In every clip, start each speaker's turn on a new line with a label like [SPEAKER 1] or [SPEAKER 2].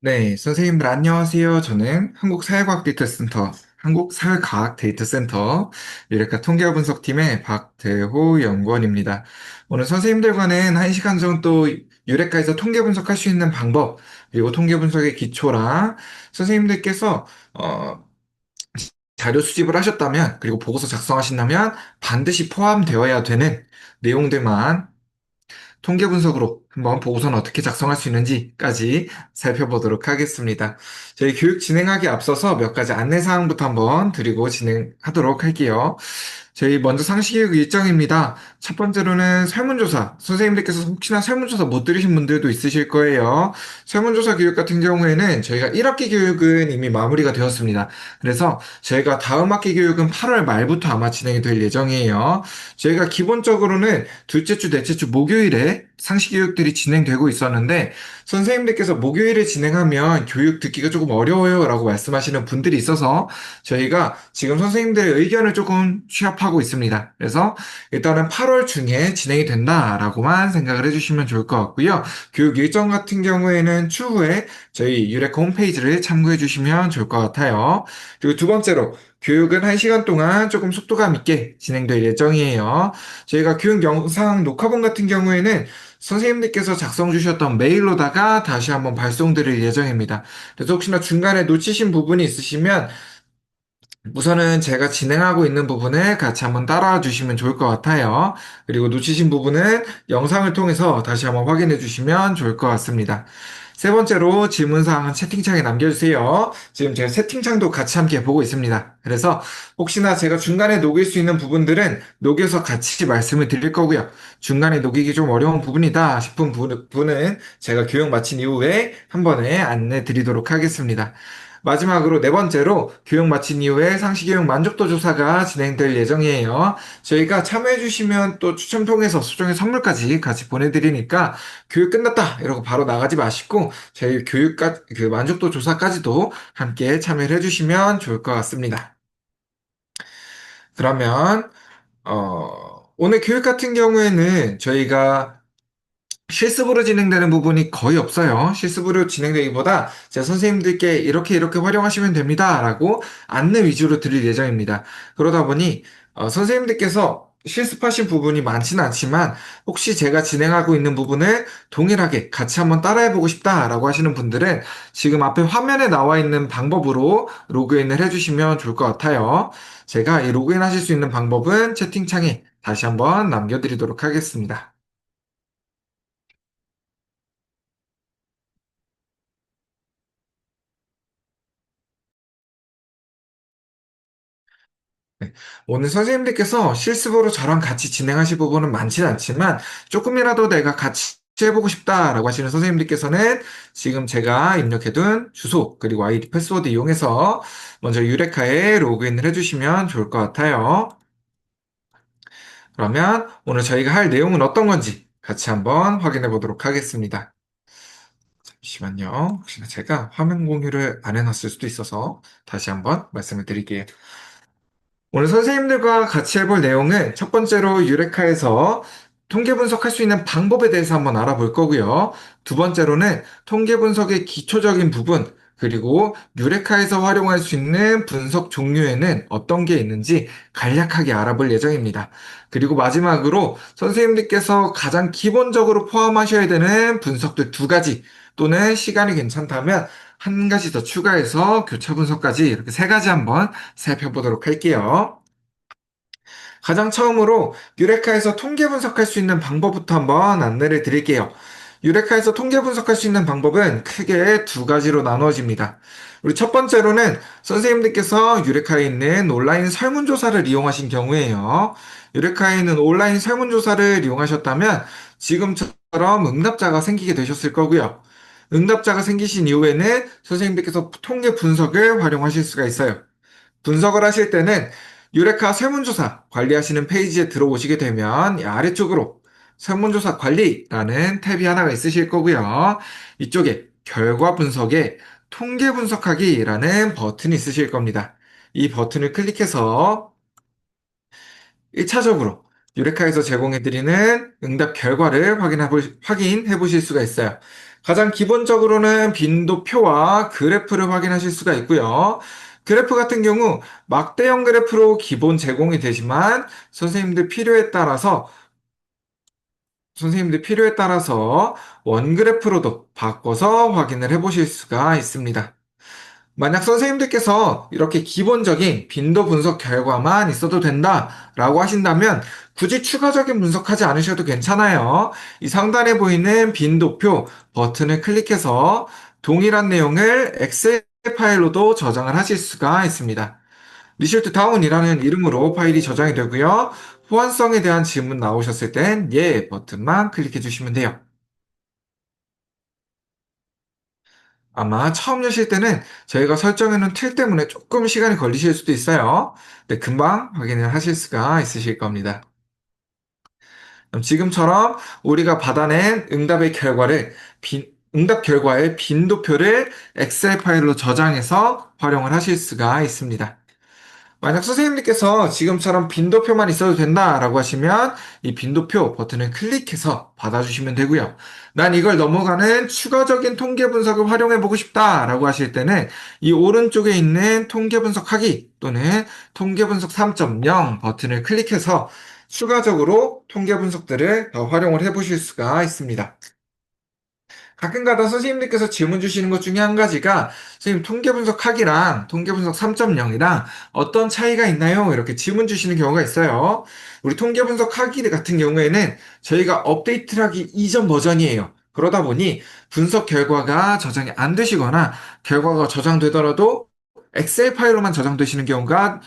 [SPEAKER 1] 네, 선생님들 안녕하세요. 저는 한국사회과학 데이터센터 유레카 통계분석팀의 박대호 연구원입니다. 오늘 선생님들과는 1시간 정도 유레카에서 통계 분석할 수 있는 방법, 그리고 통계 분석의 기초랑 선생님들께서 자료 수집을 하셨다면, 그리고 보고서 작성하신다면 반드시 포함되어야 되는 내용들만 통계 분석으로 한번 보고서는 어떻게 작성할 수 있는지까지 살펴보도록 하겠습니다. 저희 교육 진행하기 앞서서 몇 가지 안내사항부터 한번 드리고 진행하도록 할게요. 저희 먼저 상시교육 일정입니다. 첫 번째로는 설문조사. 선생님들께서 혹시나 설문조사 못 들으신 분들도 있으실 거예요. 설문조사 교육 같은 경우에는 저희가 1학기 교육은 이미 마무리가 되었습니다. 그래서 저희가 다음 학기 교육은 8월 말부터 아마 진행이 될 예정이에요. 저희가 기본적으로는 둘째 주, 넷째 주 목요일에 상시 교육들이 진행되고 있었는데 선생님들께서 목요일에 진행하면 교육 듣기가 조금 어려워요 라고 말씀하시는 분들이 있어서 저희가 지금 선생님들의 의견을 조금 취합하고 있습니다. 그래서 일단은 8월 중에 진행이 된다라고만 생각을 해주시면 좋을 것 같고요. 교육 일정 같은 경우에는 추후에 저희 유레카 홈페이지를 참고해 주시면 좋을 것 같아요. 그리고 두 번째로 교육은 1시간 동안 조금 속도감 있게 진행될 예정이에요. 저희가 교육 영상 녹화본 같은 경우에는 선생님들께서 작성 주셨던 메일로다가 다시 한번 발송드릴 예정입니다. 그래서 혹시나 중간에 놓치신 부분이 있으시면 우선은 제가 진행하고 있는 부분을 같이 한번 따라와 주시면 좋을 것 같아요. 그리고 놓치신 부분은 영상을 통해서 다시 한번 확인해 주시면 좋을 것 같습니다. 세 번째로 질문사항은 채팅창에 남겨주세요. 지금 제가 채팅창도 같이 함께 보고 있습니다. 그래서 혹시나 제가 중간에 녹일 수 있는 부분들은 녹여서 같이 말씀을 드릴 거고요. 중간에 녹이기 좀 어려운 부분이다 싶은 분은 제가 교육 마친 이후에 한 번에 안내 드리도록 하겠습니다. 마지막으로 네 번째로 교육 마친 이후에 상시교육 만족도 조사가 진행될 예정이에요. 저희가 참여해주시면 또 추첨 통해서 소정의 선물까지 같이 보내드리니까 교육 끝났다 이러고 바로 나가지 마시고 저희 그 만족도 조사까지도 함께 참여를 해주시면 좋을 것 같습니다. 그러면 오늘 교육 같은 경우에는 저희가 실습으로 진행되는 부분이 거의 없어요. 실습으로 진행되기보다 제가 선생님들께 이렇게 이렇게 활용하시면 됩니다. 라고 안내 위주로 드릴 예정입니다. 그러다 보니 선생님들께서 실습하신 부분이 많지는 않지만 혹시 제가 진행하고 있는 부분을 동일하게 같이 한번 따라해보고 싶다라고 하시는 분들은 지금 앞에 화면에 나와 있는 방법으로 로그인을 해주시면 좋을 것 같아요. 제가 이 로그인 하실 수 있는 방법은 채팅창에 다시 한번 남겨드리도록 하겠습니다. 네. 오늘 선생님들께서 실습으로 저랑 같이 진행하실 부분은 많지는 않지만 조금이라도 내가 같이 해보고 싶다라고 하시는 선생님들께서는 지금 제가 입력해둔 주소 그리고 아이디 패스워드 이용해서 먼저 유레카에 로그인을 해주시면 좋을 것 같아요. 그러면 오늘 저희가 할 내용은 어떤 건지 같이 한번 확인해 보도록 하겠습니다. 잠시만요. 혹시나 제가 화면 공유를 안 해놨을 수도 있어서 다시 한번 말씀을 드릴게요. 오늘 선생님들과 같이 해볼 내용은 첫 번째로 유레카에서 통계 분석할 수 있는 방법에 대해서 한번 알아볼 거고요. 두 번째로는 통계 분석의 기초적인 부분, 그리고 유레카에서 활용할 수 있는 분석 종류에는 어떤 게 있는지 간략하게 알아볼 예정입니다. 그리고 마지막으로 선생님들께서 가장 기본적으로 포함하셔야 되는 분석들 두 가지, 또는 시간이 괜찮다면 한 가지 더 추가해서 교차 분석까지 이렇게 세 가지 한번 살펴보도록 할게요. 가장 처음으로 유레카에서 통계 분석할 수 있는 방법부터 한번 안내를 드릴게요. 유레카에서 통계 분석할 수 있는 방법은 크게 두 가지로 나누어집니다. 우리 첫 번째로는 선생님들께서 유레카에 있는 온라인 설문조사를 이용하신 경우에요. 유레카에 있는 온라인 설문조사를 이용하셨다면 지금처럼 응답자가 생기게 되셨을 거고요. 응답자가 생기신 이후에는 선생님들께서 통계 분석을 활용하실 수가 있어요. 분석을 하실 때는 유레카 설문조사 관리하시는 페이지에 들어오시게 되면 이 아래쪽으로 설문조사 관리라는 탭이 하나가 있으실 거고요. 이쪽에 결과 분석에 통계 분석하기라는 버튼이 있으실 겁니다. 이 버튼을 클릭해서 1차적으로 유레카에서 제공해드리는 응답 결과를 확인해 보실 수가 있어요. 가장 기본적으로는 빈도표와 그래프를 확인하실 수가 있고요. 그래프 같은 경우 막대형 그래프로 기본 제공이 되지만 선생님들 필요에 따라서 원그래프로도 바꿔서 확인을 해 보실 수가 있습니다. 만약 선생님들께서 이렇게 기본적인 빈도 분석 결과만 있어도 된다라고 하신다면 굳이 추가적인 분석하지 않으셔도 괜찮아요. 이 상단에 보이는 빈도표 버튼을 클릭해서 동일한 내용을 엑셀 파일로도 저장을 하실 수가 있습니다. 리실트 다운이라는 이름으로 파일이 저장이 되고요. 호환성에 대한 질문 나오셨을 땐 예 버튼만 클릭해 주시면 돼요. 아마 처음 여실 때는 저희가 설정해 놓은 틀 때문에 조금 시간이 걸리실 수도 있어요. 네, 금방 확인을 하실 수가 있으실 겁니다. 그럼 지금처럼 우리가 받아낸 응답 결과의 빈도표를 엑셀 파일로 저장해서 활용을 하실 수가 있습니다. 만약 선생님께서 지금처럼 빈도표만 있어도 된다라고 하시면 이 빈도표 버튼을 클릭해서 받아주시면 되고요. 난 이걸 넘어가는 추가적인 통계 분석을 활용해 보고 싶다라고 하실 때는 이 오른쪽에 있는 통계 분석하기 또는 통계 분석 3.0 버튼을 클릭해서 추가적으로 통계 분석들을 더 활용을 해 보실 수가 있습니다. 가끔가다 선생님들께서 질문 주시는 것 중에 한 가지가 선생님 통계 분석하기랑 통계 분석 3.0이랑 어떤 차이가 있나요? 이렇게 질문 주시는 경우가 있어요. 우리 통계 분석하기 같은 경우에는 저희가 업데이트를 하기 이전 버전이에요. 그러다 보니 분석 결과가 저장이 안 되시거나 결과가 저장되더라도 엑셀 파일로만 저장되시는 경우가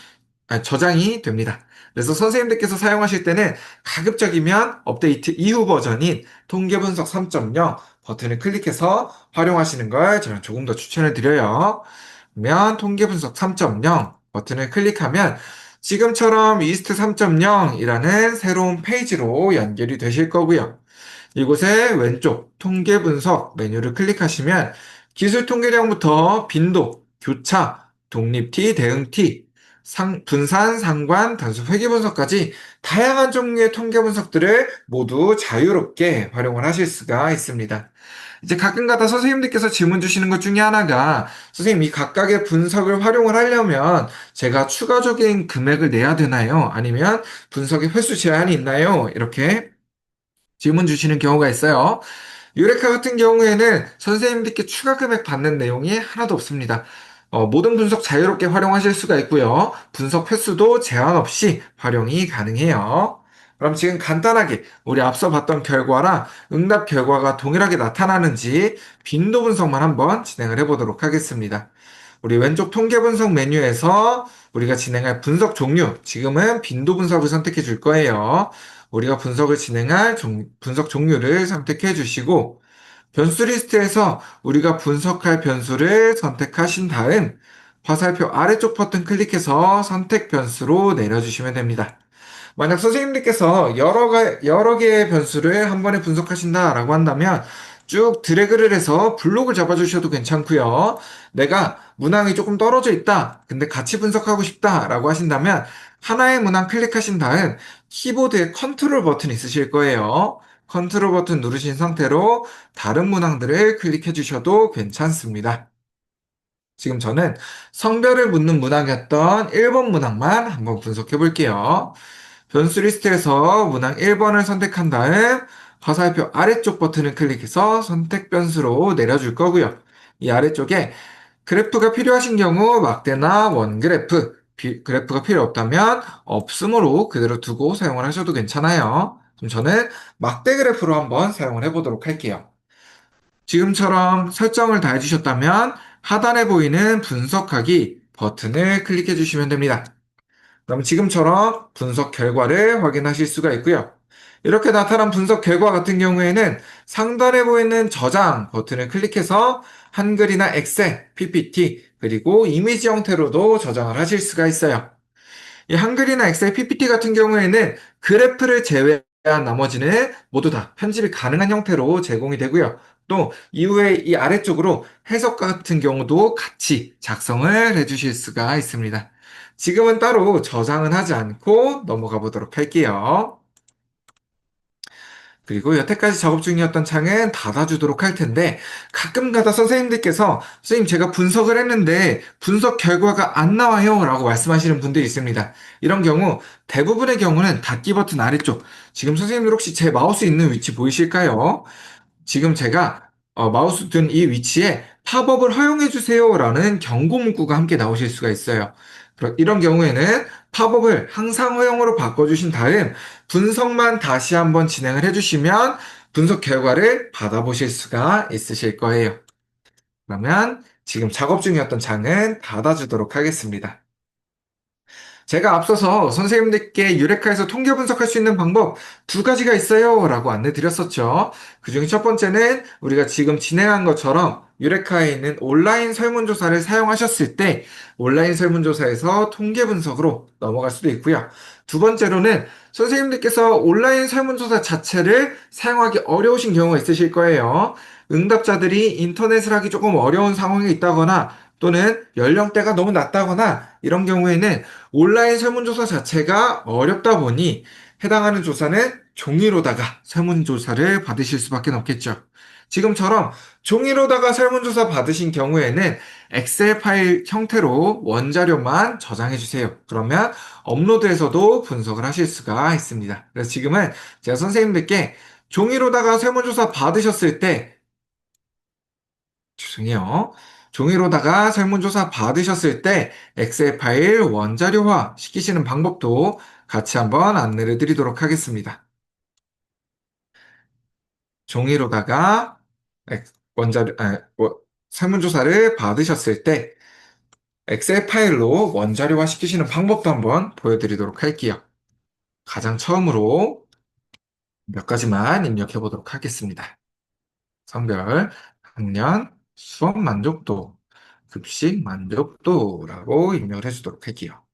[SPEAKER 1] 저장이 됩니다. 그래서 선생님들께서 사용하실 때는 가급적이면 업데이트 이후 버전인 통계분석 3.0 버튼을 클릭해서 활용하시는 걸 저는 조금 더 추천을 드려요. 그러면 통계분석 3.0 버튼을 클릭하면 지금처럼 이스트 3.0이라는 새로운 페이지로 연결이 되실 거고요. 이곳에 왼쪽 통계 분석 메뉴를 클릭하시면 기술 통계량부터 빈도, 교차, 독립티, 대응티, 분산, 상관, 단수, 회귀 분석까지 다양한 종류의 통계 분석들을 모두 자유롭게 활용을 하실 수가 있습니다. 이제 가끔가다 선생님들께서 질문 주시는 것 중에 하나가 선생님 이 각각의 분석을 활용을 하려면 제가 추가적인 금액을 내야 되나요? 아니면 분석의 횟수 제한이 있나요? 이렇게 질문 주시는 경우가 있어요. 유레카 같은 경우에는 선생님들께 추가 금액 받는 내용이 하나도 없습니다. 모든 분석 자유롭게 활용하실 수가 있고요. 분석 횟수도 제한 없이 활용이 가능해요. 그럼 지금 간단하게 우리 앞서 봤던 결과랑 응답 결과가 동일하게 나타나는지 빈도 분석만 한번 진행을 해보도록 하겠습니다. 우리 왼쪽 통계 분석 메뉴에서 우리가 진행할 분석 종류, 지금은 빈도 분석을 선택해 줄 거예요. 우리가 분석을 진행할 분석 종류를 선택해 주시고, 변수 리스트에서 우리가 분석할 변수를 선택하신 다음, 화살표 아래쪽 버튼 클릭해서 선택 변수로 내려주시면 됩니다. 만약 선생님들께서 여러 개의 변수를 한 번에 분석하신다라고 한다면 쭉 드래그를 해서 블록을 잡아주셔도 괜찮고요. 내가 문항이 조금 떨어져 있다. 근데 같이 분석하고 싶다라고 하신다면 하나의 문항 클릭하신 다음 키보드에 컨트롤 버튼 있으실 거예요. 컨트롤 버튼 누르신 상태로 다른 문항들을 클릭해 주셔도 괜찮습니다. 지금 저는 성별을 묻는 문항이었던 1번 문항만 한번 분석해 볼게요. 변수 리스트에서 문항 1번을 선택한 다음 화살표 아래쪽 버튼을 클릭해서 선택 변수로 내려줄 거고요. 이 아래쪽에 그래프가 필요하신 경우 막대나 원그래프, 그래프가 필요 없다면 없음으로 그대로 두고 사용을 하셔도 괜찮아요. 그럼 저는 막대 그래프로 한번 사용을 해보도록 할게요. 지금처럼 설정을 다 해주셨다면 하단에 보이는 분석하기 버튼을 클릭해 주시면 됩니다. 그럼 지금처럼 분석 결과를 확인하실 수가 있고요. 이렇게 나타난 분석 결과 같은 경우에는 상단에 보이는 저장 버튼을 클릭해서 한글이나 엑셀, PPT, 그리고 이미지 형태로도 저장을 하실 수가 있어요. 이 한글이나 엑셀, PPT 같은 경우에는 그래프를 제외한 나머지는 모두 다 편집이 가능한 형태로 제공이 되고요. 또 이후에 이 아래쪽으로 해석 같은 경우도 같이 작성을 해주실 수가 있습니다. 지금은 따로 저장은 하지 않고 넘어가 보도록 할게요. 그리고 여태까지 작업 중이었던 창은 닫아주도록 할 텐데 가끔가다 선생님들께서 선생님 제가 분석을 했는데 분석 결과가 안 나와요 라고 말씀하시는 분들이 있습니다. 이런 경우 대부분의 경우는 닫기 버튼 아래쪽 지금 선생님들 혹시 제 마우스 있는 위치 보이실까요? 지금 제가 마우스 둔 이 위치에 팝업을 허용해 주세요라는 경고 문구가 함께 나오실 수가 있어요. 이런 경우에는 팝업을 항상 허용으로 바꿔주신 다음 분석만 다시 한번 진행을 해주시면 분석 결과를 받아보실 수가 있으실 거예요. 그러면 지금 작업 중이었던 창은 닫아주도록 하겠습니다. 제가 앞서서 선생님들께 유레카에서 통계 분석할 수 있는 방법 두 가지가 있어요 라고 안내 드렸었죠. 그중에 첫 번째는 우리가 지금 진행한 것처럼 유레카에 있는 온라인 설문조사를 사용하셨을 때 온라인 설문조사에서 통계 분석으로 넘어갈 수도 있고요. 두 번째로는 선생님들께서 온라인 설문조사 자체를 사용하기 어려우신 경우가 있으실 거예요. 응답자들이 인터넷을 하기 조금 어려운 상황에 있다거나 또는 연령대가 너무 낮다거나 이런 경우에는 온라인 설문조사 자체가 어렵다 보니 해당하는 조사는 종이로다가 설문조사를 받으실 수밖에 없겠죠. 지금처럼 종이로다가 설문조사 받으신 경우에는 엑셀 파일 형태로 원자료만 저장해 주세요. 그러면 업로드해서도 분석을 하실 수가 있습니다. 그래서 지금은 제가 선생님들께 종이로다가 설문조사 받으셨을 때 죄송해요. 종이로다가 설문조사 받으셨을 때 엑셀 파일 원자료화 시키시는 방법도 같이 한번 안내를 드리도록 하겠습니다. 종이로다가 원자료, 설문조사를 받으셨을 때 엑셀 파일로 원자료화 시키시는 방법도 한번 보여드리도록 할게요. 가장 처음으로 몇 가지만 입력해 보도록 하겠습니다. 성별, 학년, 수업 만족도, 급식 만족도라고 입력을 해주도록 할게요.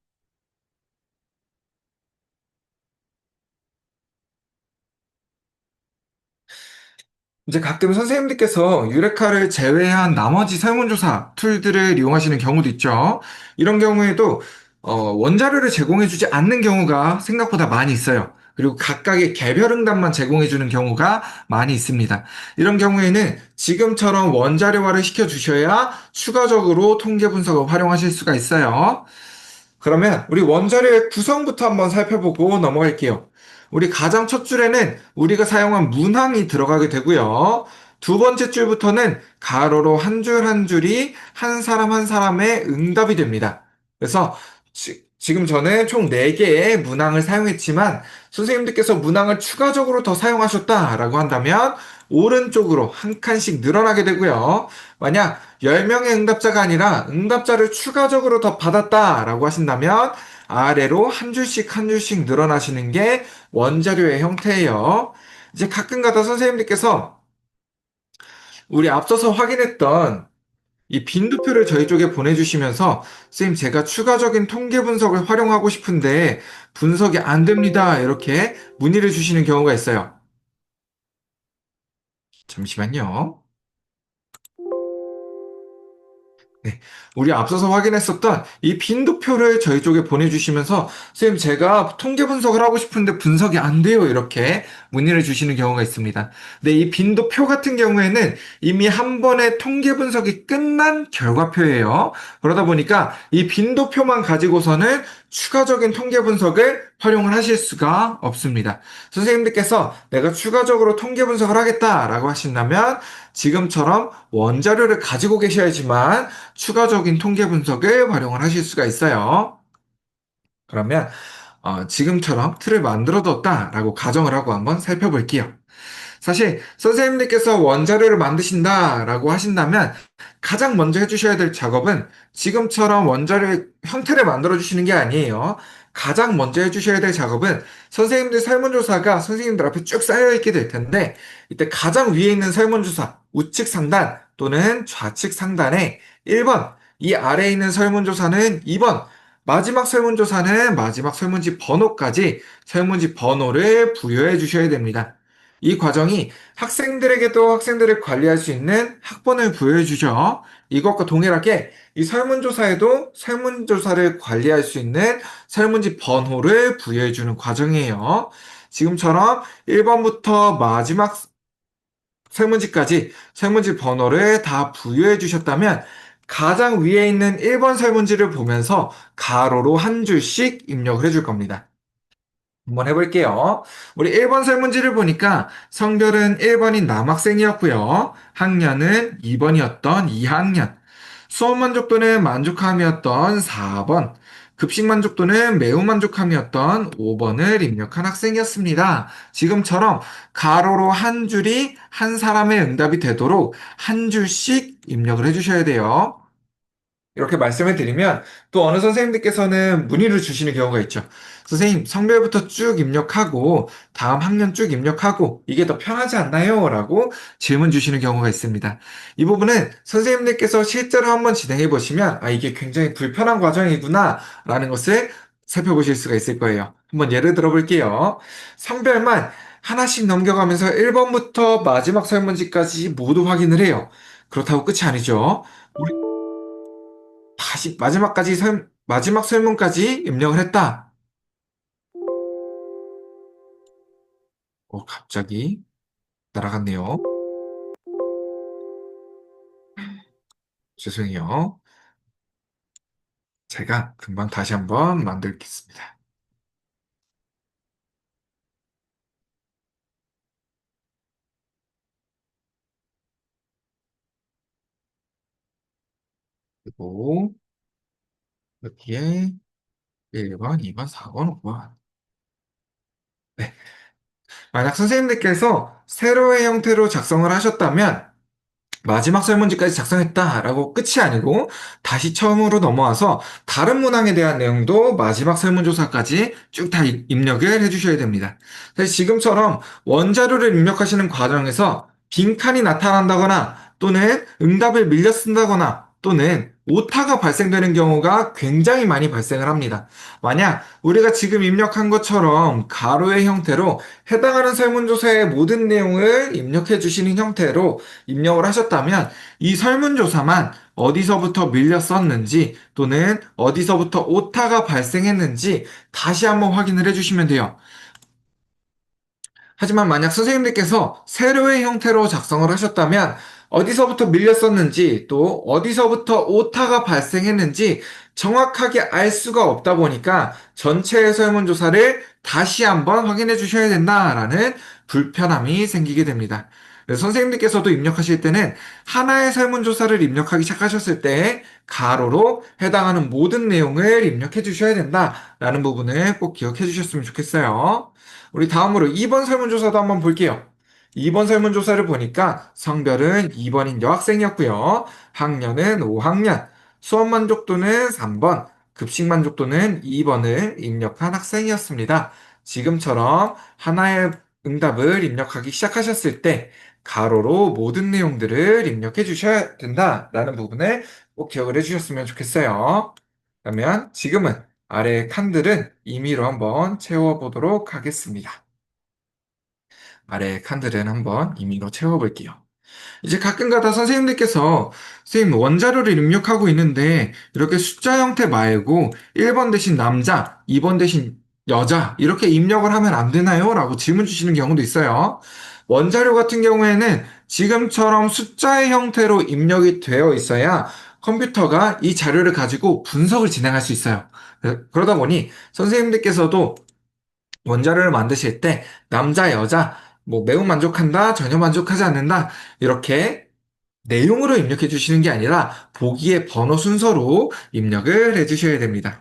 [SPEAKER 1] 이제 가끔 선생님들께서 유레카를 제외한 나머지 설문조사 툴들을 이용하시는 경우도 있죠. 이런 경우에도 원자료를 제공해주지 않는 경우가 생각보다 많이 있어요. 그리고 각각의 개별 응답만 제공해주는 경우가 많이 있습니다. 이런 경우에는 지금처럼 원자료화를 시켜주셔야 추가적으로 통계 분석을 활용하실 수가 있어요. 그러면 우리 원자료의 구성부터 한번 살펴보고 넘어갈게요. 우리 가장 첫 줄에는 우리가 사용한 문항이 들어가게 되고요. 두 번째 줄부터는 가로로 한 줄 한 줄이 한 사람 한 사람의 응답이 됩니다. 그래서 지금 저는 총 4개의 문항을 사용했지만 선생님들께서 문항을 추가적으로 더 사용하셨다라고 한다면 오른쪽으로 한 칸씩 늘어나게 되고요. 만약 10명의 응답자가 아니라 응답자를 추가적으로 더 받았다라고 하신다면 아래로 한 줄씩 한 줄씩 늘어나시는 게 원자료의 형태예요. 이제 가끔가다 선생님들께서 우리 앞서서 확인했던 이 빈도표를 저희 쪽에 보내주시면서 선생님 제가 추가적인 통계 분석을 활용하고 싶은데 분석이 안 됩니다. 이렇게 문의를 주시는 경우가 있어요. 잠시만요. 네. 우리 앞서서 확인했었던 이 빈도표를 저희 쪽에 보내주시면서, 선생님, 제가 통계 분석을 하고 싶은데 분석이 안 돼요. 이렇게 문의를 주시는 경우가 있습니다. 네, 이 빈도표 같은 경우에는 이미 한 번의 통계 분석이 끝난 결과표예요. 그러다 보니까 이 빈도표만 가지고서는 추가적인 통계 분석을 활용을 하실 수가 없습니다. 선생님들께서 내가 추가적으로 통계 분석을 하겠다라고 하신다면 지금처럼 원자료를 가지고 계셔야지만 추가적인 통계 분석을 활용을 하실 수가 있어요. 그러면 지금처럼 틀을 만들어 뒀다라고 가정을 하고 한번 살펴볼게요. 사실 선생님들께서 원자료를 만드신다라고 하신다면 가장 먼저 해주셔야 될 작업은 지금처럼 원자료의 형태를 만들어 주시는 게 아니에요. 가장 먼저 해주셔야 될 작업은 선생님들 설문조사가 선생님들 앞에 쭉 쌓여 있게 될 텐데, 이때 가장 위에 있는 설문조사 우측 상단 또는 좌측 상단에 1번, 이 아래에 있는 설문조사는 2번, 마지막 설문조사는 마지막 설문지 번호까지 설문지 번호를 부여해 주셔야 됩니다. 이 과정이 학생들에게도 학생들을 관리할 수 있는 학번을 부여해 주죠. 이것과 동일하게 이 설문조사에도 설문조사를 관리할 수 있는 설문지 번호를 부여해 주는 과정이에요. 지금처럼 1번부터 마지막 설문지까지 설문지 번호를 다 부여해 주셨다면 가장 위에 있는 1번 설문지를 보면서 가로로 한 줄씩 입력을 해줄 겁니다. 한번 해볼게요. 우리 1번 설문지를 보니까 성별은 1번인 남학생이었고요. 학년은 2번이었던 2학년. 수업 만족도는 만족함이었던 4번. 급식 만족도는 매우 만족함이었던 5번을 입력한 학생이었습니다. 지금처럼 가로로 한 줄이 한 사람의 응답이 되도록 한 줄씩 입력을 해주셔야 돼요. 이렇게 말씀을 드리면 또 어느 선생님들께서는 문의를 주시는 경우가 있죠. 선생님, 성별부터 쭉 입력하고 다음 학년 쭉 입력하고 이게 더 편하지 않나요? 라고 질문 주시는 경우가 있습니다. 이 부분은 선생님들께서 실제로 한번 진행해 보시면 이게 굉장히 불편한 과정이구나 라는 것을 살펴보실 수가 있을 거예요. 한번 예를 들어 볼게요. 성별만 하나씩 넘겨가면서 1번부터 마지막 설문지까지 모두 확인을 해요. 그렇다고 끝이 아니죠. 다시 마지막 설문까지 입력을 했다. 갑자기 날아갔네요. 죄송해요. 제가 금방 다시 한번 만들겠습니다. 그리고 여기에 1번, 2번, 4번, 5번. 네. 만약 선생님들께서 세로의 형태로 작성을 하셨다면 마지막 설문지까지 작성했다라고 끝이 아니고 다시 처음으로 넘어와서 다른 문항에 대한 내용도 마지막 설문조사까지 쭉 다 입력을 해주셔야 됩니다. 사실 지금처럼 원자료를 입력하시는 과정에서 빈칸이 나타난다거나 또는 응답을 밀려 쓴다거나 또는 오타가 발생되는 경우가 굉장히 많이 발생을 합니다. 만약 우리가 지금 입력한 것처럼 가로의 형태로 해당하는 설문조사의 모든 내용을 입력해 주시는 형태로 입력을 하셨다면 이 설문조사만 어디서부터 밀려 썼는지 또는 어디서부터 오타가 발생했는지 다시 한번 확인을 해주시면 돼요. 하지만 만약 선생님들께서 세로의 형태로 작성을 하셨다면 어디서부터 밀렸었는지 또 어디서부터 오타가 발생했는지 정확하게 알 수가 없다 보니까 전체 설문조사를 다시 한번 확인해 주셔야 된다라는 불편함이 생기게 됩니다. 그래서 선생님들께서도 입력하실 때는 하나의 설문조사를 입력하기 시작하셨을 때 가로로 해당하는 모든 내용을 입력해 주셔야 된다라는 부분을 꼭 기억해 주셨으면 좋겠어요. 우리 다음으로 2번 설문조사도 한번 볼게요. 2번 설문조사를 보니까 성별은 2번인 여학생이었고요. 학년은 5학년, 수업 만족도는 3번, 급식 만족도는 2번을 입력한 학생이었습니다. 지금처럼 하나의 응답을 입력하기 시작하셨을 때 가로로 모든 내용들을 입력해 주셔야 된다라는 부분을 꼭 기억을 해 주셨으면 좋겠어요. 그러면 지금은 아래 칸들은 임의로 한번 채워보도록 하겠습니다. 아래 칸들은 한번 임의로 채워볼게요. 이제 가끔가다 선생님들께서 선생님 원자료를 입력하고 있는데 이렇게 숫자 형태 말고 1번 대신 남자, 2번 대신 여자 이렇게 입력을 하면 안 되나요? 라고 질문 주시는 경우도 있어요. 원자료 같은 경우에는 지금처럼 숫자의 형태로 입력이 되어 있어야 컴퓨터가 이 자료를 가지고 분석을 진행할 수 있어요. 그러다 보니 선생님들께서도 원자료를 만드실 때 남자, 여자, 뭐 매우 만족한다, 전혀 만족하지 않는다 이렇게 내용으로 입력해 주시는 게 아니라 보기의 번호 순서로 입력을 해 주셔야 됩니다.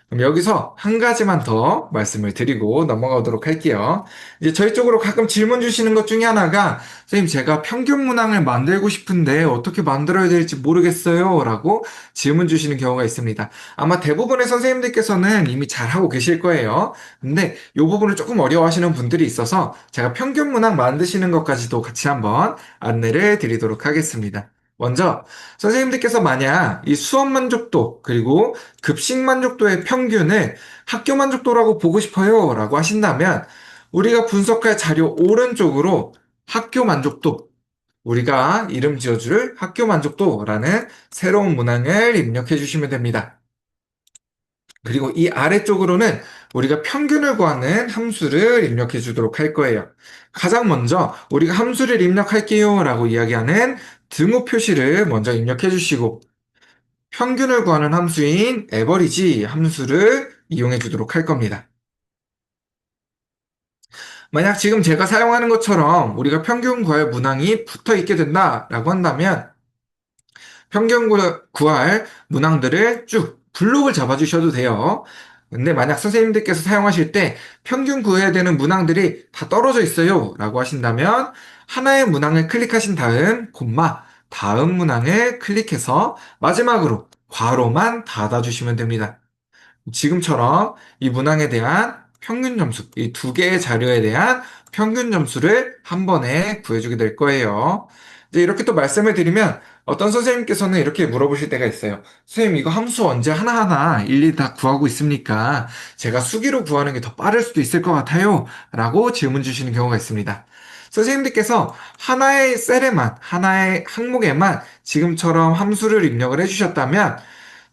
[SPEAKER 1] 그럼 여기서 한 가지만 더 말씀을 드리고 넘어가도록 할게요. 이제 저희 쪽으로 가끔 질문 주시는 것 중에 하나가, 선생님, 제가 평균 문항을 만들고 싶은데 어떻게 만들어야 될지 모르겠어요. 라고 질문 주시는 경우가 있습니다. 아마 대부분의 선생님들께서는 이미 잘하고 계실 거예요. 근데 이 부분을 조금 어려워하시는 분들이 있어서 제가 평균 문항 만드시는 것까지도 같이 한번 안내를 드리도록 하겠습니다. 먼저, 선생님들께서 만약 이 수업 만족도, 그리고 급식 만족도의 평균을 학교 만족도라고 보고 싶어요 라고 하신다면 우리가 분석할 자료 오른쪽으로 학교 만족도, 우리가 이름 지어줄 학교 만족도라는 새로운 문항을 입력해 주시면 됩니다. 그리고 이 아래쪽으로는 우리가 평균을 구하는 함수를 입력해 주도록 할 거예요. 가장 먼저 우리가 함수를 입력할게요 라고 이야기하는 등호 표시를 먼저 입력해 주시고 평균을 구하는 함수인 average 함수를 이용해 주도록 할 겁니다. 만약 지금 제가 사용하는 것처럼 우리가 평균 구할 문항이 붙어 있게 된다라고 한다면 평균 구할 문항들을 쭉 블록을 잡아주셔도 돼요. 근데 만약 선생님들께서 사용하실 때 평균 구해야 되는 문항들이 다 떨어져 있어요 라고 하신다면 하나의 문항을 클릭하신 다음 다음 문항을 클릭해서 마지막으로 괄호만 닫아주시면 됩니다. 지금처럼 이 문항에 대한 평균 점수, 이 두 개의 자료에 대한 평균 점수를 한 번에 구해주게 될 거예요. 이제 이렇게 또 말씀을 드리면 어떤 선생님께서는 이렇게 물어보실 때가 있어요. 선생님, 이거 함수 언제 하나하나 일일이 다 구하고 있습니까? 제가 수기로 구하는 게 더 빠를 수도 있을 것 같아요. 라고 질문 주시는 경우가 있습니다. 선생님들께서 하나의 셀에만, 하나의 항목에만 지금처럼 함수를 입력을 해주셨다면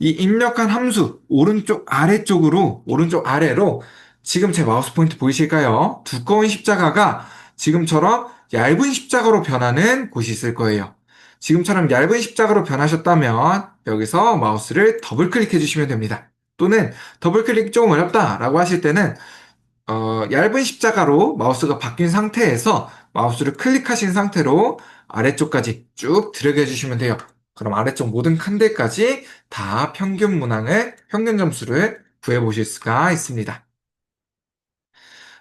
[SPEAKER 1] 이 입력한 함수 오른쪽 아래쪽으로 오른쪽 아래로 지금 제 마우스 포인트 보이실까요? 두꺼운 십자가가 지금처럼 얇은 십자가로 변하는 곳이 있을 거예요. 지금처럼 얇은 십자가로 변하셨다면 여기서 마우스를 더블 클릭해 주시면 됩니다. 또는 더블 클릭이 조금 어렵다라고 하실 때는 얇은 십자가로 마우스가 바뀐 상태에서 마우스를 클릭하신 상태로 아래쪽까지 쭉 들어가 주시면 돼요. 그럼 아래쪽 모든 칸들까지 다 평균 점수를 구해 보실 수가 있습니다.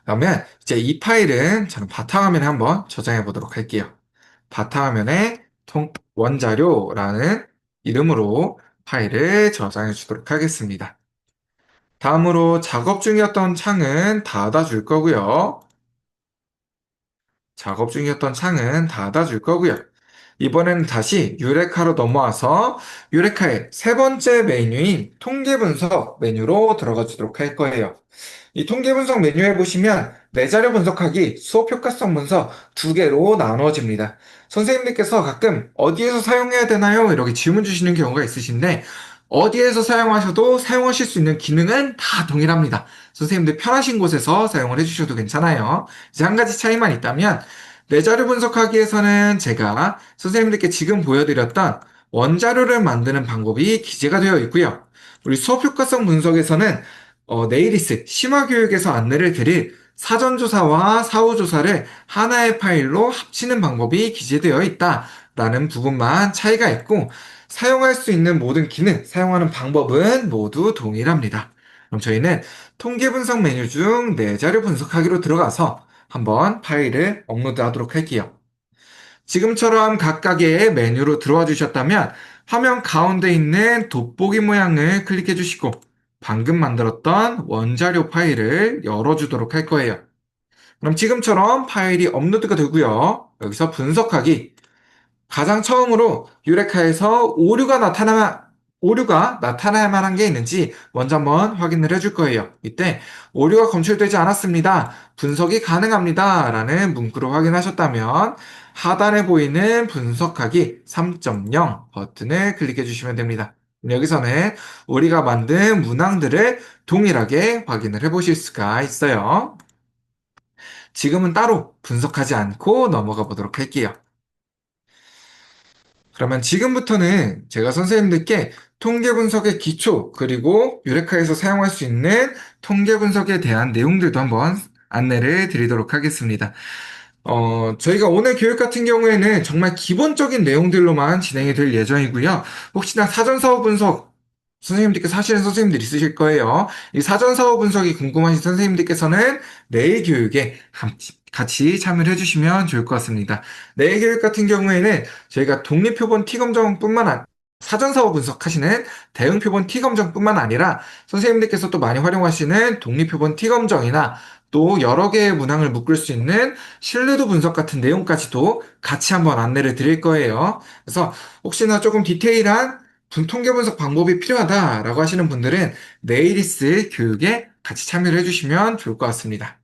[SPEAKER 1] 그러면 이제 이 파일은 저는 바탕화면에 한번 저장해 보도록 할게요. 바탕화면에 원자료라는 이름으로 파일을 저장해 주도록 하겠습니다. 다음으로 작업 중이었던 창은 닫아줄 거고요. 작업 중이었던 창은 닫아줄 거고요. 이번에는 다시 유레카로 넘어와서 유레카의 세 번째 메뉴인 통계 분석 메뉴로 들어가 주도록 할 거예요. 이 통계 분석 메뉴에 보시면 내 자료 분석하기, 수업 효과성 분석 두 개로 나누어집니다. 선생님들께서 가끔 어디에서 사용해야 되나요? 이렇게 질문 주시는 경우가 있으신데 어디에서 사용하셔도 사용하실 수 있는 기능은 다 동일합니다. 선생님들 편하신 곳에서 사용을 해주셔도 괜찮아요. 이제 한 가지 차이만 있다면 내 자료 분석하기에서는 제가 선생님들께 지금 보여드렸던 원자료를 만드는 방법이 기재가 되어 있고요. 우리 수업 효과성 분석에서는 네이리스 심화교육에서 안내를 드릴 사전조사와 사후조사를 하나의 파일로 합치는 방법이 기재되어 있다라는 부분만 차이가 있고 사용할 수 있는 모든 기능, 사용하는 방법은 모두 동일합니다. 그럼 저희는 통계 분석 메뉴 중 내 자료 분석하기로 들어가서 한번 파일을 업로드 하도록 할게요. 지금처럼 각각의 메뉴로 들어와 주셨다면 화면 가운데 있는 돋보기 모양을 클릭해 주시고 방금 만들었던 원자료 파일을 열어주도록 할 거예요. 그럼 지금처럼 파일이 업로드가 되고요. 여기서 분석하기. 가장 처음으로 유레카에서 오류가 나타나면 오류가 나타날 만한 게 있는지 먼저 한번 확인을 해줄 거예요. 이때 오류가 검출되지 않았습니다. 분석이 가능합니다. 라는 문구로 확인하셨다면 하단에 보이는 분석하기 3.0 버튼을 클릭해 주시면 됩니다. 여기서는 우리가 만든 문항들을 동일하게 확인을 해 보실 수가 있어요. 지금은 따로 분석하지 않고 넘어가 보도록 할게요. 그러면 지금부터는 제가 선생님들께 통계 분석의 기초, 그리고 유레카에서 사용할 수 있는 통계 분석에 대한 내용들도 한번 안내를 드리도록 하겠습니다. 저희가 오늘 교육 같은 경우에는 정말 기본적인 내용들로만 진행이 될 예정이고요. 혹시나 사전사후 분석 선생님들께서 하시는 선생님들 있으실 거예요. 이 사전사후 분석이 궁금하신 선생님들께서는 내일 교육에 같이 참여를 해주시면 좋을 것 같습니다. 내일 교육 같은 경우에는 저희가 독립표본 T검정뿐만 아니라 사전사후 분석하시는 대응표본 T검정뿐만 아니라 선생님들께서 또 많이 활용하시는 독립표본 T검정이나 또 여러 개의 문항을 묶을 수 있는 신뢰도 분석 같은 내용까지도 같이 한번 안내를 드릴 거예요. 그래서 혹시나 조금 디테일한 통계 분석 방법이 필요하다라고 하시는 분들은 내일 있을 교육에 같이 참여를 해주시면 좋을 것 같습니다.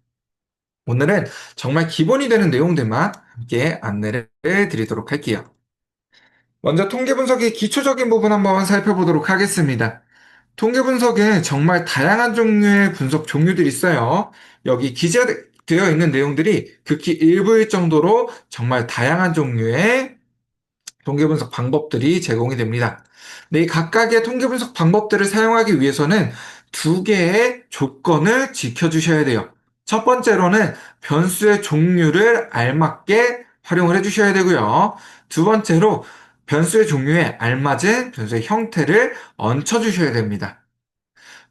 [SPEAKER 1] 오늘은 정말 기본이 되는 내용들만 함께 안내를 드리도록 할게요. 먼저 통계 분석의 기초적인 부분 한번 살펴보도록 하겠습니다. 통계 분석에 정말 다양한 종류의 분석 종류들이 있어요. 여기 기재되어 있는 내용들이 극히 일부일 정도로 정말 다양한 종류의 통계 분석 방법들이 제공이 됩니다. 근데 이 각각의 통계 분석 방법들을 사용하기 위해서는 두 개의 조건을 지켜주셔야 돼요. 첫 번째로는 변수의 종류를 알맞게 활용을 해주셔야 되고요. 두 번째로 변수의 종류에 알맞은 변수의 형태를 얹혀주셔야 됩니다.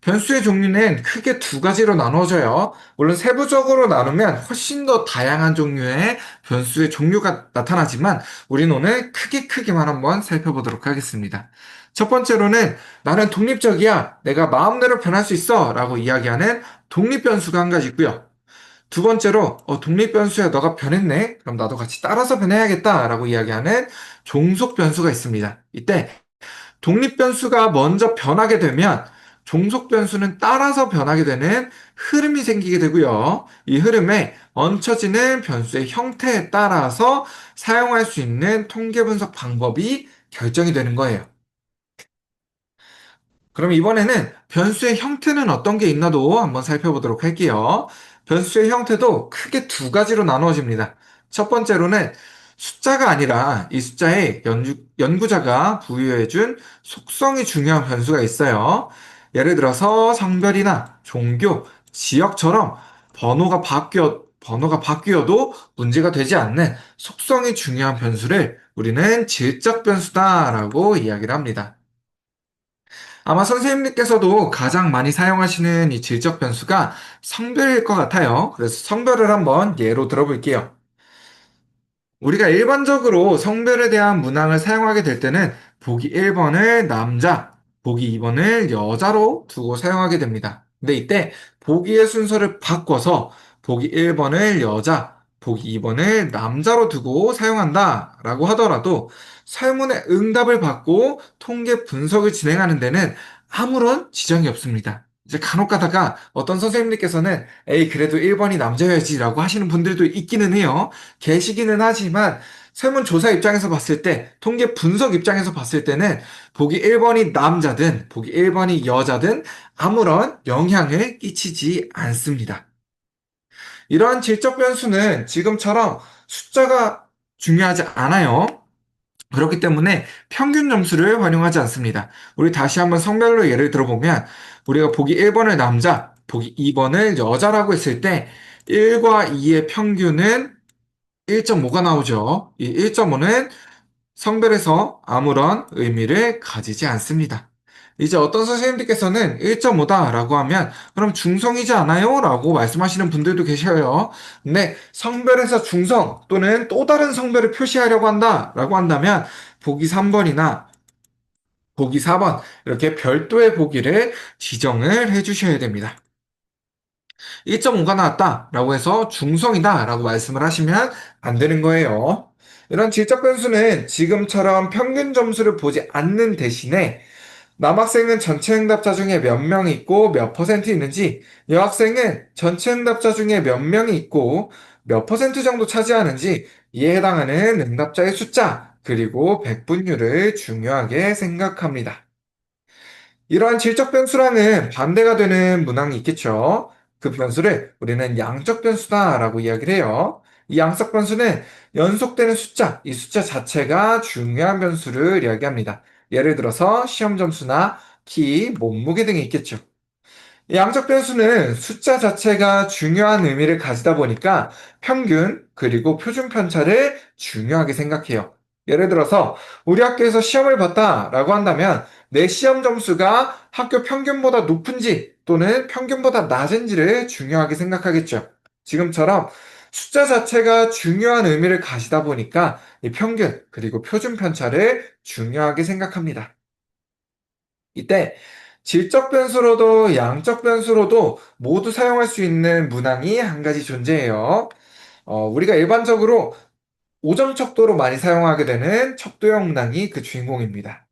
[SPEAKER 1] 변수의 종류는 크게 두 가지로 나눠져요. 물론 세부적으로 나누면 훨씬 더 다양한 종류의 변수의 종류가 나타나지만 우리는 오늘 크게만 한번 살펴보도록 하겠습니다. 첫 번째로는 나는 독립적이야. 내가 마음대로 변할 수 있어. 라고 이야기하는 독립변수가 한 가지 있고요. 두 번째로 독립변수야 너가 변했네. 그럼 나도 같이 따라서 변해야겠다. 라고 이야기하는 종속변수가 있습니다. 이때 독립변수가 먼저 변하게 되면 종속변수는 따라서 변하게 되는 흐름이 생기게 되고요. 이 흐름에 얹혀지는 변수의 형태에 따라서 사용할 수 있는 통계 분석 방법이 결정이 되는 거예요. 그럼 이번에는 변수의 형태는 어떤 게 있나도 한번 살펴보도록 할게요. 변수의 형태도 크게 두 가지로 나누어집니다. 첫 번째로는 숫자가 아니라 이 숫자에 연구자가 부여해준 속성이 중요한 변수가 있어요. 예를 들어서 성별이나 종교, 지역처럼 번호가 바뀌어도 문제가 되지 않는 속성이 중요한 변수를 우리는 질적 변수다라고 이야기를 합니다. 아마 선생님께서도 가장 많이 사용하시는 이 질적 변수가 성별일 것 같아요. 그래서 성별을 한번 예로 들어볼게요. 우리가 일반적으로 성별에 대한 문항을 사용하게 될 때는 보기 1번을 남자, 보기 2번을 여자로 두고 사용하게 됩니다. 근데 이때 보기의 순서를 바꿔서 보기 1번을 여자, 보기 2번을 남자로 두고 사용한다라고 하더라도 설문의 응답을 받고 통계 분석을 진행하는 데는 아무런 지장이 없습니다. 이제 간혹 가다가 어떤 선생님들께서는 에이 그래도 1번이 남자여야지라고 하시는 분들도 있기는 해요. 계시기는 하지만 설문조사 입장에서 봤을 때, 통계 분석 입장에서 봤을 때는 보기 1번이 남자든 보기 1번이 여자든 아무런 영향을 끼치지 않습니다. 이러한 질적 변수는 지금처럼 숫자가 중요하지 않아요. 그렇기 때문에 평균 점수를 활용하지 않습니다. 우리 다시 한번 성별로 예를 들어보면 우리가 보기 1번을 남자, 보기 2번을 여자라고 했을 때 1과 2의 평균은 1.5가 나오죠. 이 1.5는 성별에서 아무런 의미를 가지지 않습니다. 이제 어떤 선생님들께서는 1.5다라고 하면 그럼 중성이지 않아요? 라고 말씀하시는 분들도 계셔요. 근데 성별에서 중성 또는 또 다른 성별을 표시하려고 한다라고 한다면 보기 3번이나 보기 4번 이렇게 별도의 보기를 지정을 해주셔야 됩니다. 1.5가 나왔다라고 해서 중성이다라고 말씀을 하시면 안 되는 거예요. 이런 질적 변수는 지금처럼 평균 점수를 보지 않는 대신에 남학생은 전체 응답자 중에 몇 명 있고 몇 퍼센트 있는지, 여학생은 전체 응답자 중에 몇 명이 있고 몇 퍼센트 정도 차지하는지 이에 해당하는 응답자의 숫자, 그리고 백분율을 중요하게 생각합니다. 이러한 질적 변수랑은 반대가 되는 문항이 있겠죠. 그 변수를 우리는 양적 변수다라고 이야기를 해요. 이 양적 변수는 연속되는 숫자, 이 숫자 자체가 중요한 변수를 이야기합니다. 예를 들어서 시험 점수나 키, 몸무게 등이 있겠죠. 양적 변수는 숫자 자체가 중요한 의미를 가지다 보니까 평균 그리고 표준 편차를 중요하게 생각해요. 예를 들어서 우리 학교에서 시험을 봤다라고 한다면 내 시험 점수가 학교 평균보다 높은지 또는 평균보다 낮은지를 중요하게 생각하겠죠. 지금처럼 숫자 자체가 중요한 의미를 가지다 보니까 이 평균 그리고 표준 편차를 중요하게 생각합니다. 이때 질적 변수로도 양적 변수로도 모두 사용할 수 있는 문항이 한 가지 존재해요. 우리가 일반적으로 5점 척도로 많이 사용하게 되는 척도형 문항이 그 주인공입니다.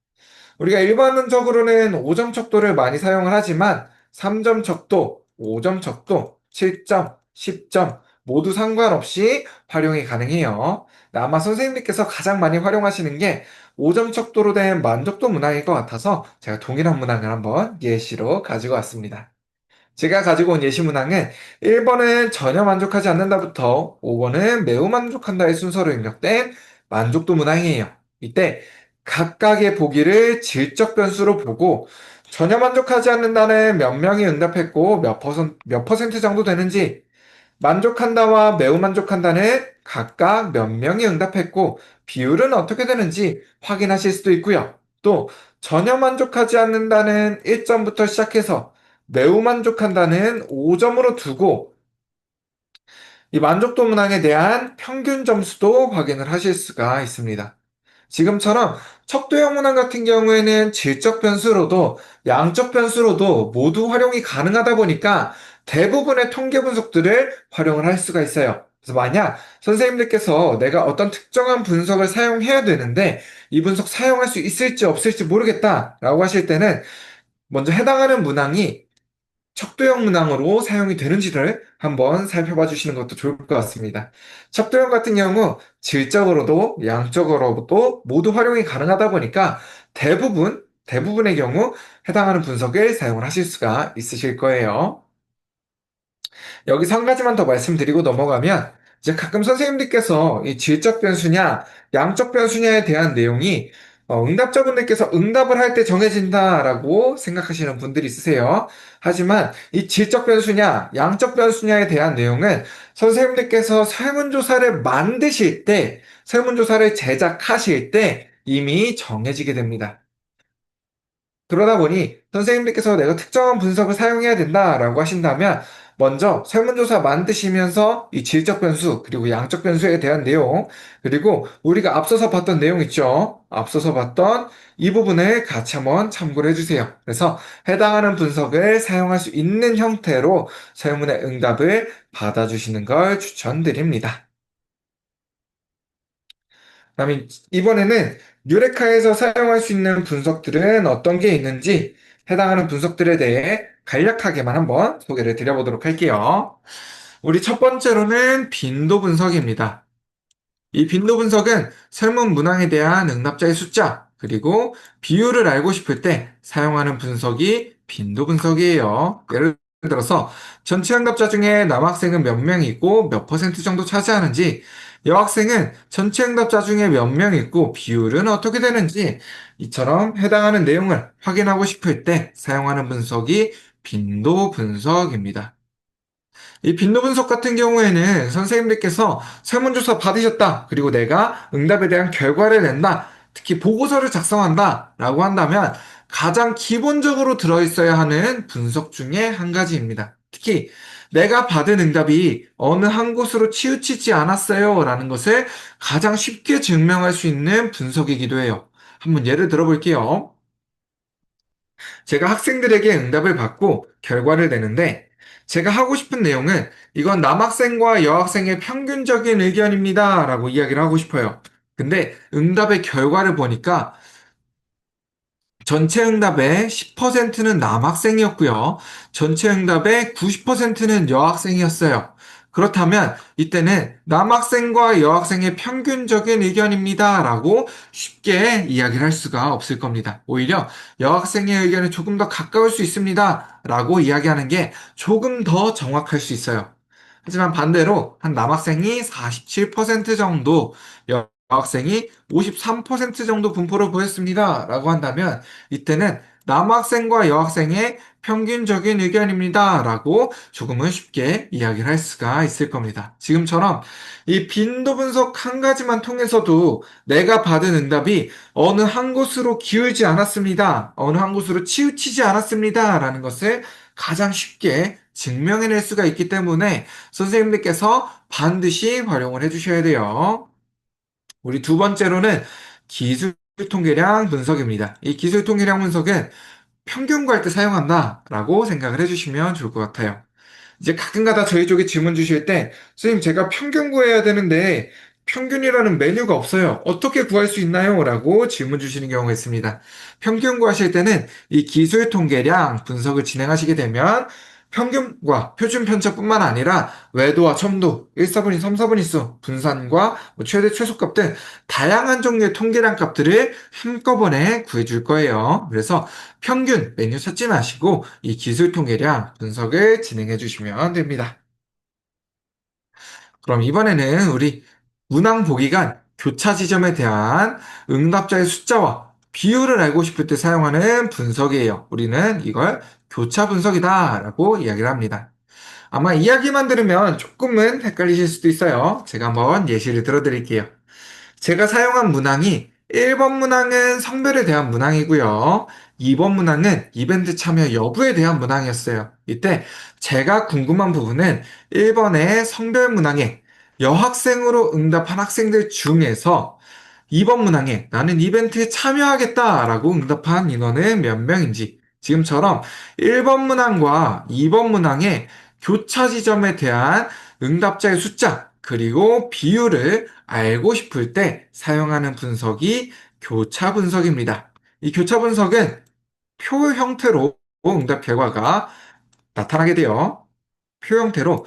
[SPEAKER 1] 우리가 일반적으로는 5점 척도를 많이 사용을 하지만 3점 척도, 5점 척도, 7점, 10점 모두 상관없이 활용이 가능해요. 아마 선생님들께서 가장 많이 활용하시는 게 5점 척도로 된 만족도 문항일 것 같아서 제가 동일한 문항을 한번 예시로 가지고 왔습니다. 제가 가지고 온 예시 문항은 1번은 전혀 만족하지 않는다부터 5번은 매우 만족한다의 순서로 입력된 만족도 문항이에요. 이때 각각의 보기를 질적 변수로 보고 전혀 만족하지 않는다는 몇 명이 응답했고 몇 퍼센트 정도 되는지, 만족한다와 매우 만족한다는 각각 몇 명이 응답했고 비율은 어떻게 되는지 확인하실 수도 있고요. 또 전혀 만족하지 않는다는 1점부터 시작해서 매우 만족한다는 5점으로 두고 이 만족도 문항에 대한 평균 점수도 확인을 하실 수가 있습니다. 지금처럼 척도형 문항 같은 경우에는 질적 변수로도 양적 변수로도 모두 활용이 가능하다 보니까 대부분의 통계 분석들을 활용을 할 수가 있어요. 그래서 만약 선생님들께서 내가 어떤 특정한 분석을 사용해야 되는데 이 분석 사용할 수 있을지 없을지 모르겠다라고 하실 때는 먼저 해당하는 문항이 척도형 문항으로 사용이 되는지를 한번 살펴봐 주시는 것도 좋을 것 같습니다. 척도형 같은 경우 질적으로도 양적으로도 모두 활용이 가능하다 보니까 대부분의 경우 해당하는 분석을 사용을 하실 수가 있으실 거예요. 여기서 한 가지만 더 말씀드리고 넘어가면 이제 가끔 선생님들께서 이 질적 변수냐 양적 변수냐에 대한 내용이 응답자분들께서 응답을 할 때 정해진다라고 생각하시는 분들이 있으세요. 하지만 이 질적 변수냐 양적 변수냐에 대한 내용은 선생님들께서 설문조사를 만드실 때, 설문조사를 제작하실 때 이미 정해지게 됩니다. 그러다 보니 선생님들께서 내가 특정한 분석을 사용해야 된다라고 하신다면 먼저 설문조사 만드시면서 이 질적 변수 그리고 양적 변수에 대한 내용, 그리고 우리가 앞서서 봤던 내용 있죠? 앞서서 봤던 이 부분을 같이 한번 참고를 해주세요. 그래서 해당하는 분석을 사용할 수 있는 형태로 설문의 응답을 받아주시는 걸 추천드립니다. 그다음에 이번에는 유레카에서 사용할 수 있는 분석들은 어떤 게 있는지 해당하는 분석들에 대해 간략하게만 한번 소개를 드려보도록 할게요. 우리 첫 번째로는 빈도 분석입니다. 이 빈도 분석은 설문 문항에 대한 응답자의 숫자, 그리고 비율을 알고 싶을 때 사용하는 분석이 빈도 분석이에요. 예를 들어서 전체 응답자 중에 남학생은 몇 명 있고 몇 퍼센트 정도 차지하는지, 여학생은 전체 응답자 중에 몇 명 있고 비율은 어떻게 되는지, 이처럼 해당하는 내용을 확인하고 싶을 때 사용하는 분석이 빈도 분석입니다. 이 빈도 분석 같은 경우에는 선생님들께서 설문조사 받으셨다, 그리고 내가 응답에 대한 결과를 낸다, 특히 보고서를 작성한다 라고 한다면 가장 기본적으로 들어있어야 하는 분석 중에 한 가지입니다. 특히 내가 받은 응답이 어느 한 곳으로 치우치지 않았어요 라는 것을 가장 쉽게 증명할 수 있는 분석이기도 해요. 한번 예를 들어 볼게요. 제가 학생들에게 응답을 받고 결과를 내는데 제가 하고 싶은 내용은 이건 남학생과 여학생의 평균적인 의견입니다 라고 이야기를 하고 싶어요. 근데 응답의 결과를 보니까 전체 응답의 10%는 남학생이었고요. 전체 응답의 90%는 여학생이었어요. 그렇다면 이때는 남학생과 여학생의 평균적인 의견입니다. 라고 쉽게 이야기를 할 수가 없을 겁니다. 오히려 여학생의 의견에 조금 더 가까울 수 있습니다. 라고 이야기하는 게 조금 더 정확할 수 있어요. 하지만 반대로 한 남학생이 47% 정도, 여학생이 53% 정도 분포를 보였습니다. 라고 한다면 이때는 남학생과 여학생의 평균적인 의견입니다. 라고 조금은 쉽게 이야기를 할 수가 있을 겁니다. 지금처럼 이 빈도 분석 한 가지만 통해서도 내가 받은 응답이 어느 한 곳으로 기울지 않았습니다. 어느 한 곳으로 치우치지 않았습니다. 라는 것을 가장 쉽게 증명해낼 수가 있기 때문에 선생님들께서 반드시 활용을 해주셔야 돼요. 우리 두 번째로는 기술 통계량 분석입니다. 이 기술 통계량 분석은 평균 구할 때 사용한다라고 생각을 해주시면 좋을 것 같아요. 이제 가끔가다 저희 쪽에 질문 주실 때, 선생님, 제가 평균 구해야 되는데, 평균이라는 메뉴가 없어요. 어떻게 구할 수 있나요? 라고 질문 주시는 경우가 있습니다. 평균 구하실 때는 이 기술 통계량 분석을 진행하시게 되면, 평균과 표준 편차뿐만 아니라 외도와 첨도, 1, 4분위, 3, 4분위수, 분산과 최대 최소값 등 다양한 종류의 통계량 값들을 한꺼번에 구해줄 거예요. 그래서 평균 메뉴 찾지 마시고 이 기술 통계량 분석을 진행해 주시면 됩니다. 그럼 이번에는 우리 문항 보기간 교차 지점에 대한 응답자의 숫자와 비율을 알고 싶을 때 사용하는 분석이에요. 우리는 이걸 교차 분석이다라고 이야기를 합니다. 아마 이야기만 들으면 조금은 헷갈리실 수도 있어요. 제가 한번 예시를 들어드릴게요. 제가 사용한 문항이 1번 문항은 성별에 대한 문항이고요. 2번 문항은 이벤트 참여 여부에 대한 문항이었어요. 이때 제가 궁금한 부분은 1번의 성별 문항에 여학생으로 응답한 학생들 중에서 2번 문항에 나는 이벤트에 참여하겠다라고 응답한 인원은 몇 명인지, 지금처럼 1번 문항과 2번 문항의 교차 지점에 대한 응답자의 숫자 그리고 비율을 알고 싶을 때 사용하는 분석이 교차 분석입니다. 이 교차 분석은 표 형태로 응답 결과가 나타나게 돼요. 표 형태로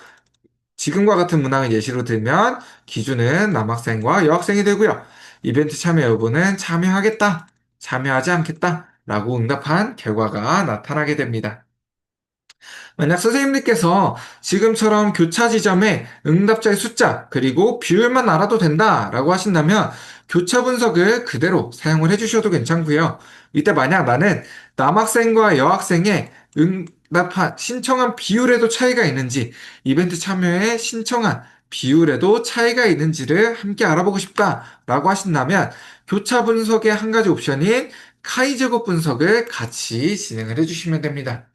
[SPEAKER 1] 지금과 같은 문항을 예시로 들면 기준은 남학생과 여학생이 되고요. 이벤트 참여 여부는 참여하겠다, 참여하지 않겠다 라고 응답한 결과가 나타나게 됩니다. 만약 선생님들께서 지금처럼 교차 지점에 응답자의 숫자 그리고 비율만 알아도 된다라고 하신다면 교차 분석을 그대로 사용을 해주셔도 괜찮고요. 이때 만약 나는 남학생과 여학생의 응답한 신청한 비율에도 차이가 있는지, 이벤트 참여에 신청한 비율에도 차이가 있는지를 함께 알아보고 싶다라고 하신다면 교차 분석의 한 가지 옵션인 카이 제곱 분석을 같이 진행을 해주시면 됩니다.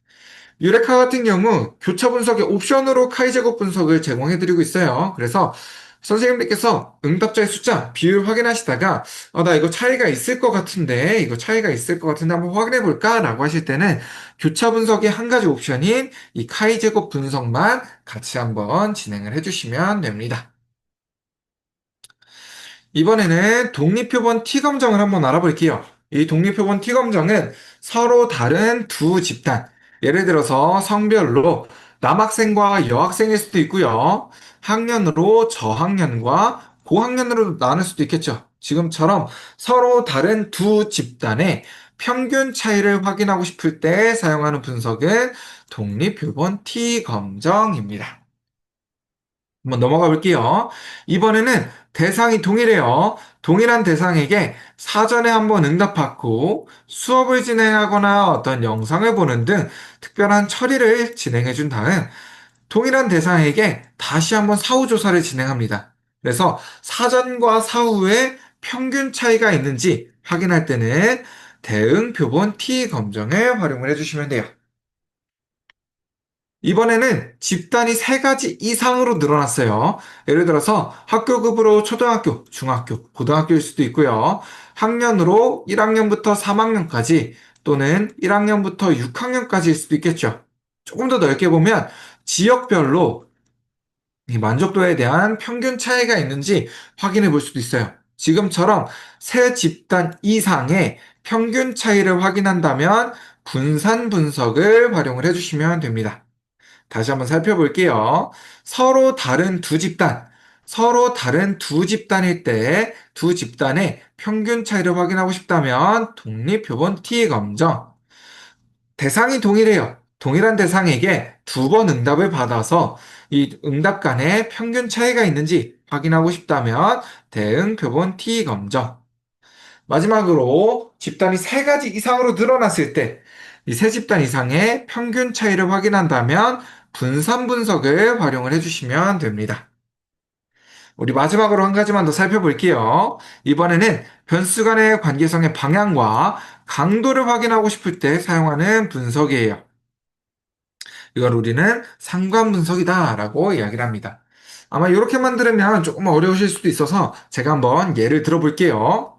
[SPEAKER 1] 유레카 같은 경우 교차 분석의 옵션으로 카이 제곱 분석을 제공해드리고 있어요. 그래서 선생님들께서 응답자의 숫자, 비율 확인하시다가 나 이거 차이가 있을 것 같은데 이거 차이가 있을 것 같은데 한번 확인해 볼까? 라고 하실 때는 교차 분석의 한 가지 옵션인 이 카이 제곱 분석만 같이 한번 진행을 해주시면 됩니다. 이번에는 독립표본 T검정을 한번 알아볼게요. 이 독립표본 T검정은 서로 다른 두 집단, 예를 들어서 성별로 남학생과 여학생일 수도 있고요. 학년으로 저학년과 고학년으로 나눌 수도 있겠죠. 지금처럼 서로 다른 두 집단의 평균 차이를 확인하고 싶을 때 사용하는 분석은 독립표본 T검정입니다. 한번 넘어가 볼게요. 이번에는 대상이 동일해요. 동일한 대상에게 사전에 한번 응답받고 수업을 진행하거나 어떤 영상을 보는 등 특별한 처리를 진행해 준 다음 동일한 대상에게 다시 한번 사후조사를 진행합니다. 그래서 사전과 사후에 평균 차이가 있는지 확인할 때는 대응 표본 T 검정을 활용을 해주시면 돼요. 이번에는 집단이 세 가지 이상으로 늘어났어요. 예를 들어서 학교급으로 초등학교, 중학교, 고등학교일 수도 있고요. 학년으로 1학년부터 3학년까지 또는 1학년부터 6학년까지일 수도 있겠죠. 조금 더 넓게 보면 지역별로 이 만족도에 대한 평균 차이가 있는지 확인해 볼 수도 있어요. 지금처럼 세 집단 이상의 평균 차이를 확인한다면 분산 분석을 활용을 해주시면 됩니다. 다시 한번 살펴볼게요. 서로 다른 두 집단, 서로 다른 두 집단일 때 두 집단의 평균 차이를 확인하고 싶다면 독립표본 T 검정. 대상이 동일해요. 동일한 대상에게 두 번 응답을 받아서 이 응답 간의 평균 차이가 있는지 확인하고 싶다면 대응 표본 T 검정. 마지막으로 집단이 세 가지 이상으로 늘어났을 때 이 세 집단 이상의 평균 차이를 확인한다면 분산 분석을 활용을 해주시면 됩니다. 우리 마지막으로 한 가지만 더 살펴볼게요. 이번에는 변수 간의 관계성의 방향과 강도를 확인하고 싶을 때 사용하는 분석이에요. 이걸 우리는 상관 분석이다라고 이야기를 합니다. 아마 이렇게만 들으면 조금 어려우실 수도 있어서 제가 한번 예를 들어볼게요.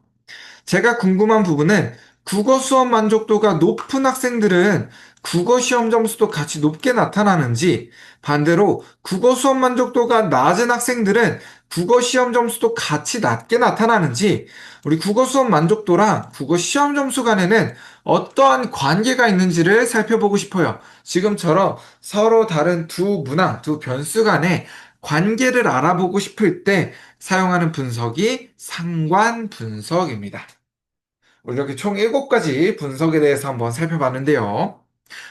[SPEAKER 1] 제가 궁금한 부분은 국어 수업 만족도가 높은 학생들은 국어 시험 점수도 같이 높게 나타나는지, 반대로 국어 수업 만족도가 낮은 학생들은 국어 시험 점수도 같이 낮게 나타나는지, 우리 국어 수업 만족도랑 국어 시험 점수 간에는 어떠한 관계가 있는지를 살펴보고 싶어요. 지금처럼 서로 다른 두 문항, 두 변수 간의 관계를 알아보고 싶을 때 사용하는 분석이 상관 분석입니다. 이렇게 총 7가지 분석에 대해서 한번 살펴봤는데요.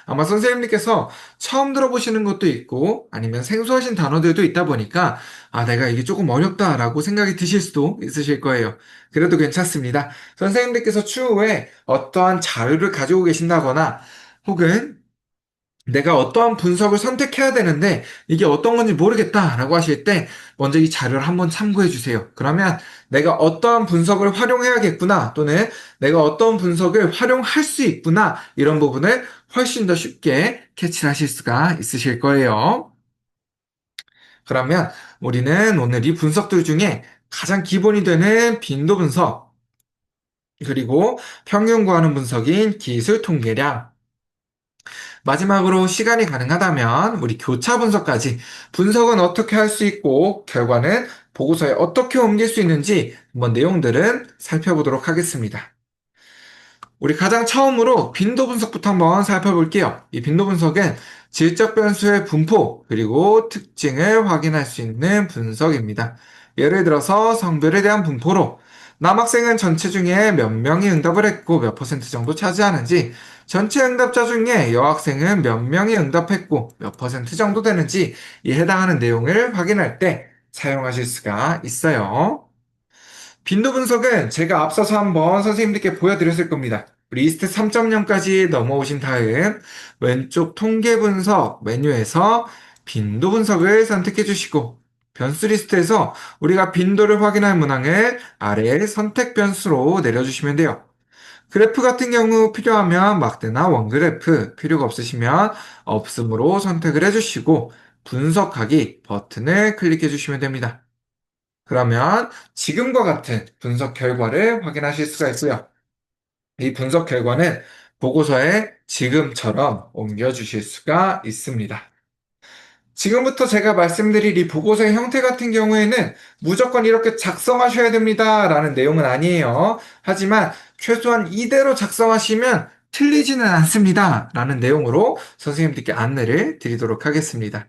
[SPEAKER 1] 아마 선생님께서 처음 들어보시는 것도 있고 아니면 생소하신 단어들도 있다 보니까 내가 이게 조금 어렵다라고 생각이 드실 수도 있으실 거예요. 그래도 괜찮습니다. 선생님들께서 추후에 어떠한 자료를 가지고 계신다거나 혹은 내가 어떠한 분석을 선택해야 되는데 이게 어떤 건지 모르겠다라고 하실 때 먼저 이 자료를 한번 참고해 주세요. 그러면 내가 어떠한 분석을 활용해야겠구나 또는 내가 어떤 분석을 활용할 수 있구나 이런 부분을 훨씬 더 쉽게 캐치를 하실 수가 있으실 거예요. 그러면 우리는 오늘 이 분석들 중에 가장 기본이 되는 빈도 분석 그리고 평균 구하는 분석인 기술 통계량 마지막으로 시간이 가능하다면 우리 교차 분석까지 분석은 어떻게 할 수 있고 결과는 보고서에 어떻게 옮길 수 있는지 한번 내용들은 살펴보도록 하겠습니다. 우리 가장 처음으로 빈도 분석부터 한번 살펴볼게요. 이 빈도 분석은 질적 변수의 분포 그리고 특징을 확인할 수 있는 분석입니다. 예를 들어서 성별에 대한 분포로 남학생은 전체 중에 몇 명이 응답을 했고 몇 퍼센트 정도 차지하는지 전체 응답자 중에 여학생은 몇 명이 응답했고 몇 퍼센트 정도 되는지 이 해당하는 내용을 확인할 때 사용하실 수가 있어요. 빈도 분석은 제가 앞서서 한번 선생님들께 보여드렸을 겁니다. 리스트 3.0까지 넘어오신 다음 왼쪽 통계 분석 메뉴에서 빈도 분석을 선택해 주시고 변수 리스트에서 우리가 빈도를 확인할 문항을 아래 선택 변수로 내려주시면 돼요. 그래프 같은 경우 필요하면 막대나 원그래프, 필요가 없으시면 없음으로 선택을 해주시고 분석하기 버튼을 클릭해 주시면 됩니다. 그러면 지금과 같은 분석 결과를 확인하실 수가 있고요. 이 분석 결과는 보고서에 지금처럼 옮겨주실 수가 있습니다. 지금부터 제가 말씀드릴 이 보고서의 형태 같은 경우에는 무조건 이렇게 작성하셔야 됩니다. 라는 내용은 아니에요. 하지만 최소한 이대로 작성하시면 틀리지는 않습니다. 라는 내용으로 선생님들께 안내를 드리도록 하겠습니다.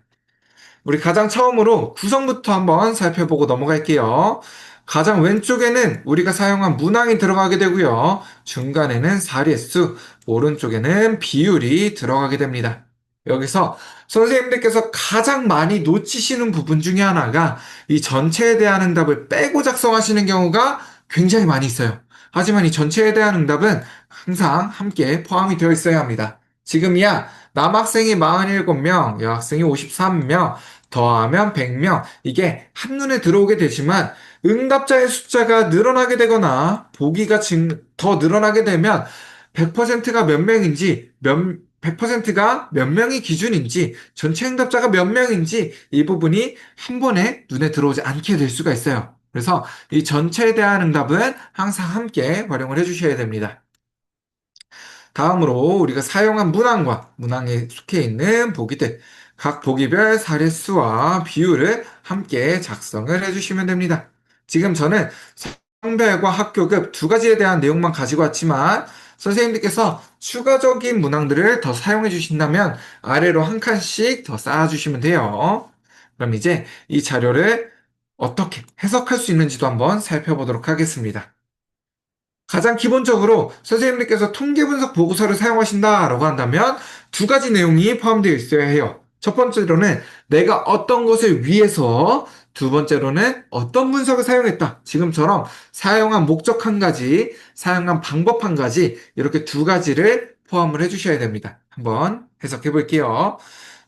[SPEAKER 1] 우리 가장 처음으로 구성부터 한번 살펴보고 넘어갈게요. 가장 왼쪽에는 우리가 사용한 문항이 들어가게 되고요. 중간에는 사례수, 오른쪽에는 비율이 들어가게 됩니다. 여기서 선생님들께서 가장 많이 놓치시는 부분 중에 하나가 이 전체에 대한 응답을 빼고 작성하시는 경우가 굉장히 많이 있어요. 하지만 이 전체에 대한 응답은 항상 함께 포함이 되어 있어야 합니다. 지금이야 남학생이 47명, 여학생이 53명, 더하면 100명. 이게 한눈에 들어오게 되지만 응답자의 숫자가 늘어나게 되거나 보기가 더 늘어나게 되면 100%가 몇 명인지, 100%가 몇 명이 기준인지, 전체 응답자가 몇 명인지 이 부분이 한 번에 눈에 들어오지 않게 될 수가 있어요. 그래서 이 전체에 대한 응답은 항상 함께 활용을 해주셔야 됩니다. 다음으로 우리가 사용한 문항과 문항에 속해 있는 보기들, 각 보기별 사례수와 비율을 함께 작성을 해주시면 됩니다. 지금 저는 성별과 학교급 두 가지에 대한 내용만 가지고 왔지만 선생님들께서 추가적인 문항들을 더 사용해 주신다면 아래로 한 칸씩 더 쌓아주시면 돼요. 그럼 이제 이 자료를 어떻게 해석할 수 있는지도 한번 살펴보도록 하겠습니다. 가장 기본적으로 선생님들께서 통계 분석 보고서를 사용하신다라고 한다면 두 가지 내용이 포함되어 있어야 해요. 첫 번째로는 내가 어떤 것을 위해서, 두 번째로는 어떤 분석을 사용했다. 지금처럼 사용한 목적 한 가지, 사용한 방법 한 가지, 이렇게 두 가지를 포함을 해주셔야 됩니다. 한번 해석해 볼게요.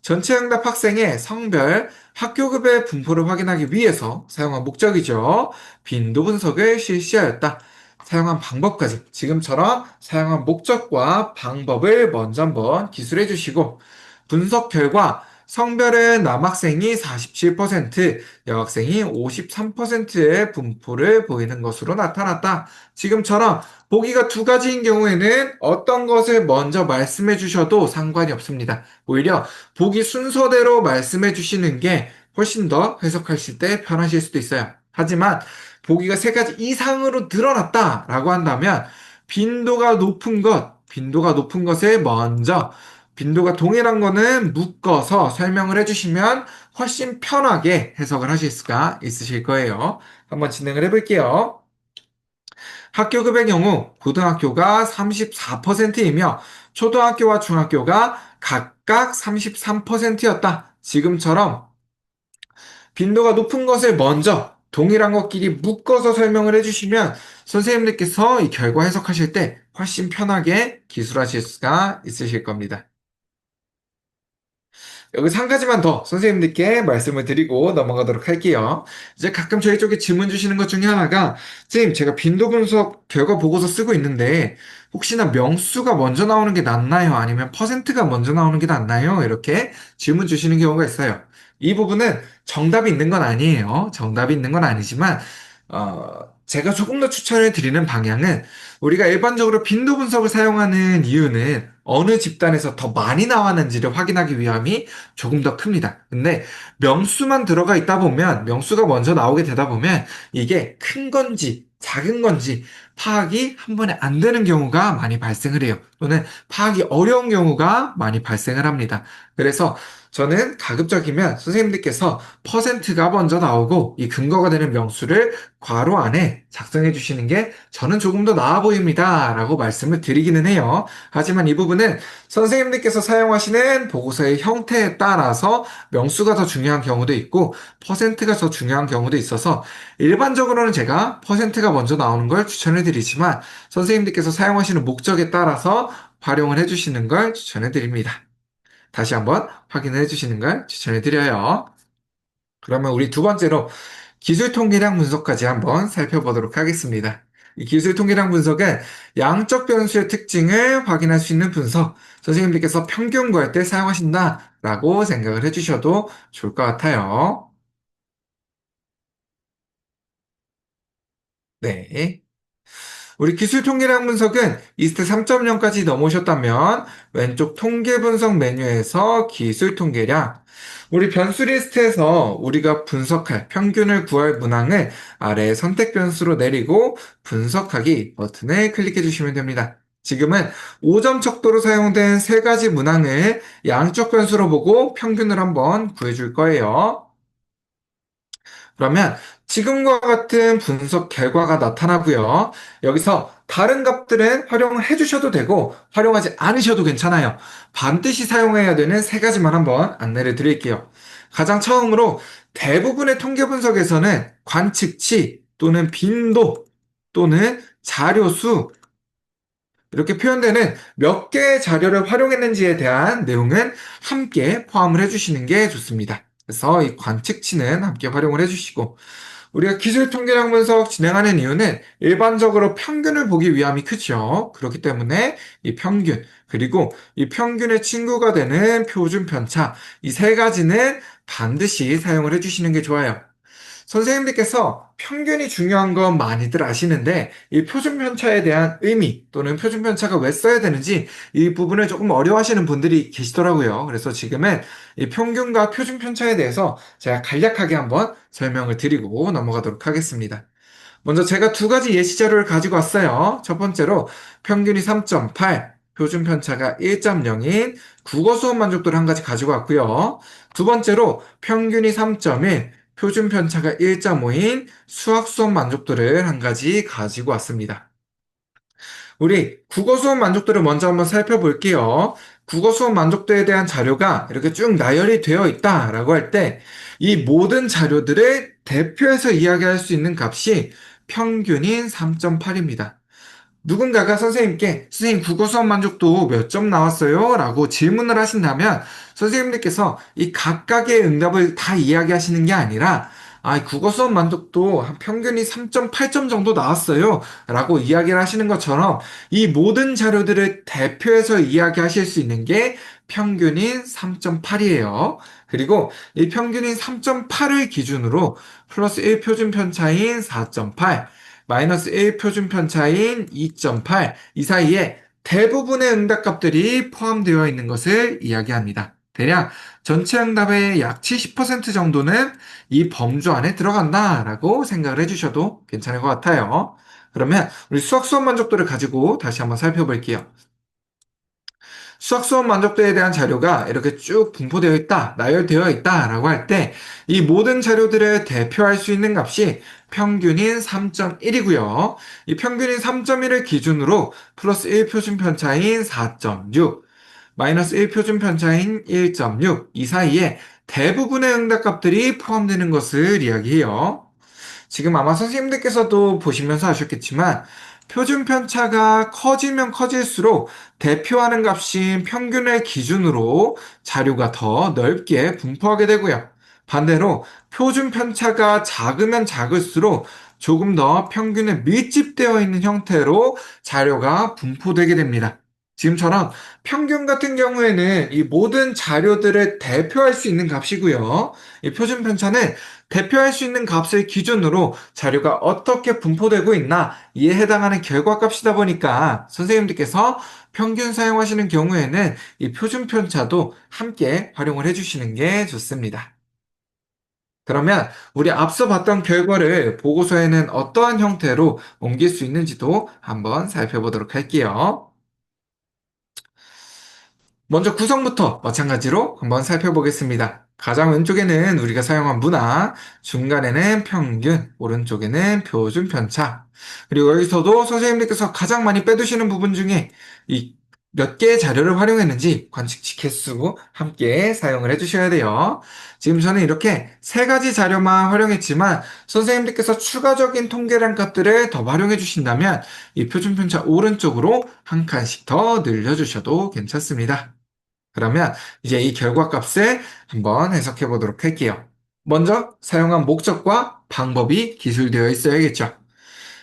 [SPEAKER 1] 전체 응답 학생의 성별, 학교급의 분포를 확인하기 위해서 사용한 목적이죠. 빈도 분석을 실시하였다. 사용한 방법까지 지금처럼 사용한 목적과 방법을 먼저 한번 기술해 주시고 분석 결과 성별은 남학생이 47%, 여학생이 53%의 분포를 보이는 것으로 나타났다. 지금처럼 보기가 두 가지인 경우에는 어떤 것을 먼저 말씀해 주셔도 상관이 없습니다. 오히려 보기 순서대로 말씀해 주시는 게 훨씬 더 해석하실 때 편하실 수도 있어요. 하지만 보기가 세 가지 이상으로 늘어났다라고 한다면 빈도가 높은 것을 먼저 빈도가 동일한 거는 묶어서 설명을 해주시면 훨씬 편하게 해석을 하실 수가 있으실 거예요. 한번 진행을 해볼게요. 학교급의 경우 고등학교가 34%이며 초등학교와 중학교가 각각 33%였다. 지금처럼 빈도가 높은 것을 먼저 동일한 것끼리 묶어서 설명을 해주시면 선생님들께서 이 결과 해석하실 때 훨씬 편하게 기술하실 수가 있으실 겁니다. 여기서 한 가지만 더 선생님들께 말씀을 드리고 넘어가도록 할게요. 이제 가끔 저희 쪽에 질문 주시는 것 중에 하나가, 선생님, 제가 빈도 분석 결과 보고서 쓰고 있는데, 혹시나 명수가 먼저 나오는 게 낫나요? 아니면 퍼센트가 먼저 나오는 게 낫나요? 이렇게 질문 주시는 경우가 있어요. 이 부분은 정답이 있는 건 아니에요. 정답이 있는 건 아니지만, 제가 조금 더 추천을 드리는 방향은 우리가 일반적으로 빈도 분석을 사용하는 이유는 어느 집단에서 더 많이 나왔는지를 확인하기 위함이 조금 더 큽니다. 근데 명수만 들어가 있다 보면, 명수가 먼저 나오게 되다 보면 이게 큰 건지 작은 건지 파악이 한 번에 안 되는 경우가 많이 발생을 해요. 또는 파악이 어려운 경우가 많이 발생을 합니다. 그래서 저는 가급적이면 선생님들께서 퍼센트가 먼저 나오고 이 근거가 되는 명수를 괄호 안에 작성해 주시는 게 저는 조금 더 나아 보입니다. 라고 말씀을 드리기는 해요. 하지만 이 부분은 선생님들께서 사용하시는 보고서의 형태에 따라서 명수가 더 중요한 경우도 있고 퍼센트가 더 중요한 경우도 있어서 일반적으로는 제가 퍼센트가 먼저 나오는 걸 추천해 드리지만 선생님들께서 사용하시는 목적에 따라서 활용을 해주시는 걸 추천해 드립니다. 다시 한번 확인해 주시는 걸 추천해 드려요. 그러면 우리 두 번째로 기술 통계량 분석까지 한번 살펴보도록 하겠습니다. 이 기술 통계량 분석은 양적 변수의 특징을 확인할 수 있는 분석, 선생님들께서 평균 구할 때 사용하신다라고 생각을 해주셔도 좋을 것 같아요. 네. 우리 기술 통계량 분석은 이스트 3.0까지 넘으셨다면 왼쪽 통계 분석 메뉴에서 기술 통계량, 우리 변수 리스트에서 우리가 분석할 평균을 구할 문항을 아래 선택 변수로 내리고 분석하기 버튼을 클릭해 주시면 됩니다. 지금은 5점 척도로 사용된 세 가지 문항을 양쪽 변수로 보고 평균을 한번 구해줄 거예요. 그러면 지금과 같은 분석 결과가 나타나고요. 여기서 다른 값들은 활용을 해주셔도 되고 활용하지 않으셔도 괜찮아요. 반드시 사용해야 되는 세 가지만 한번 안내를 드릴게요. 가장 처음으로 대부분의 통계 분석에서는 관측치 또는 빈도 또는 자료수 이렇게 표현되는 몇 개의 자료를 활용했는지에 대한 내용은 함께 포함을 해주시는 게 좋습니다. 그래서 이 관측치는 함께 활용을 해주시고 우리가 기술 통계량 분석 진행하는 이유는 일반적으로 평균을 보기 위함이 크죠. 그렇기 때문에 이 평균, 그리고 이 평균의 친구가 되는 표준 편차, 이 세 가지는 반드시 사용을 해주시는 게 좋아요. 선생님들께서 평균이 중요한 건 많이들 아시는데 이 표준 편차에 대한 의미 또는 표준 편차가 왜 써야 되는지 이 부분을 조금 어려워하시는 분들이 계시더라고요. 그래서 지금은 이 평균과 표준 편차에 대해서 제가 간략하게 한번 설명을 드리고 넘어가도록 하겠습니다. 먼저 제가 두 가지 예시 자료를 가지고 왔어요. 첫 번째로 평균이 3.8, 표준 편차가 1.0인 국어 수업 만족도를 한 가지 가지고 왔고요. 두 번째로 평균이 3.1, 표준 편차가 1.5인 수학 수업 만족도를 한 가지 가지고 왔습니다. 우리 국어 수업 만족도를 먼저 한번 살펴볼게요. 국어 수업 만족도에 대한 자료가 이렇게 쭉 나열이 되어 있다라고 할 때 이 모든 자료들을 대표해서 이야기할 수 있는 값이 평균인 3.8입니다. 누군가가 선생님께 선생님 국어 수업 만족도 몇 점 나왔어요? 라고 질문을 하신다면 선생님들께서 이 각각의 응답을 다 이야기하시는 게 아니라 국어 수업 만족도 한 평균이 3.8점 정도 나왔어요. 라고 이야기를 하시는 것처럼 이 모든 자료들을 대표해서 이야기하실 수 있는 게 평균인 3.8이에요. 그리고 이 평균인 3.8을 기준으로 플러스 1 표준 편차인 4.8, 마이너스 1 표준 편차인 2.8, 이 사이에 대부분의 응답값들이 포함되어 있는 것을 이야기합니다. 대략 전체 응답의 약 70% 정도는 이 범주 안에 들어간다라고 생각을 해주셔도 괜찮을 것 같아요. 그러면 우리 수학 수업 만족도를 가지고 다시 한번 살펴볼게요. 수학 수업 만족도에 대한 자료가 이렇게 쭉 분포되어 있다, 나열되어 있다라고 할 때 이 모든 자료들을 대표할 수 있는 값이 평균인 3.1이고요. 이 평균인 3.1을 기준으로 플러스 1 표준 편차인 4.6, 마이너스 1 표준 편차인 1.6, 이 사이에 대부분의 응답값들이 포함되는 것을 이야기해요. 지금 아마 선생님들께서도 보시면서 아셨겠지만 표준 편차가 커지면 커질수록 대표하는 값인 평균을 기준으로 자료가 더 넓게 분포하게 되고요. 반대로 표준 편차가 작으면 작을수록 조금 더 평균에 밀집되어 있는 형태로 자료가 분포되게 됩니다. 지금처럼 평균 같은 경우에는 이 모든 자료들을 대표할 수 있는 값이고요. 이 표준 편차는 대표할 수 있는 값을 기준으로 자료가 어떻게 분포되고 있나 이에 해당하는 결과값이다 보니까 선생님들께서 평균 사용하시는 경우에는 이 표준 편차도 함께 활용을 해주시는 게 좋습니다. 그러면 우리 앞서 봤던 결과를 보고서에는 어떠한 형태로 옮길 수 있는지도 한번 살펴보도록 할게요. 먼저 구성부터 마찬가지로 한번 살펴보겠습니다. 가장 왼쪽에는 우리가 사용한 문항, 중간에는 평균, 오른쪽에는 표준 편차. 그리고 여기서도 선생님들께서 가장 많이 빼두시는 부분 중에 이 몇 개의 자료를 활용했는지 관측치 개수 함께 사용을 해주셔야 돼요. 지금 저는 이렇게 세 가지 자료만 활용했지만 선생님들께서 추가적인 통계량 값들을 더 활용해 주신다면 이 표준 편차 오른쪽으로 한 칸씩 더 늘려주셔도 괜찮습니다. 그러면 이제 이 결과값을 한번 해석해 보도록 할게요. 먼저 사용한 목적과 방법이 기술되어 있어야겠죠.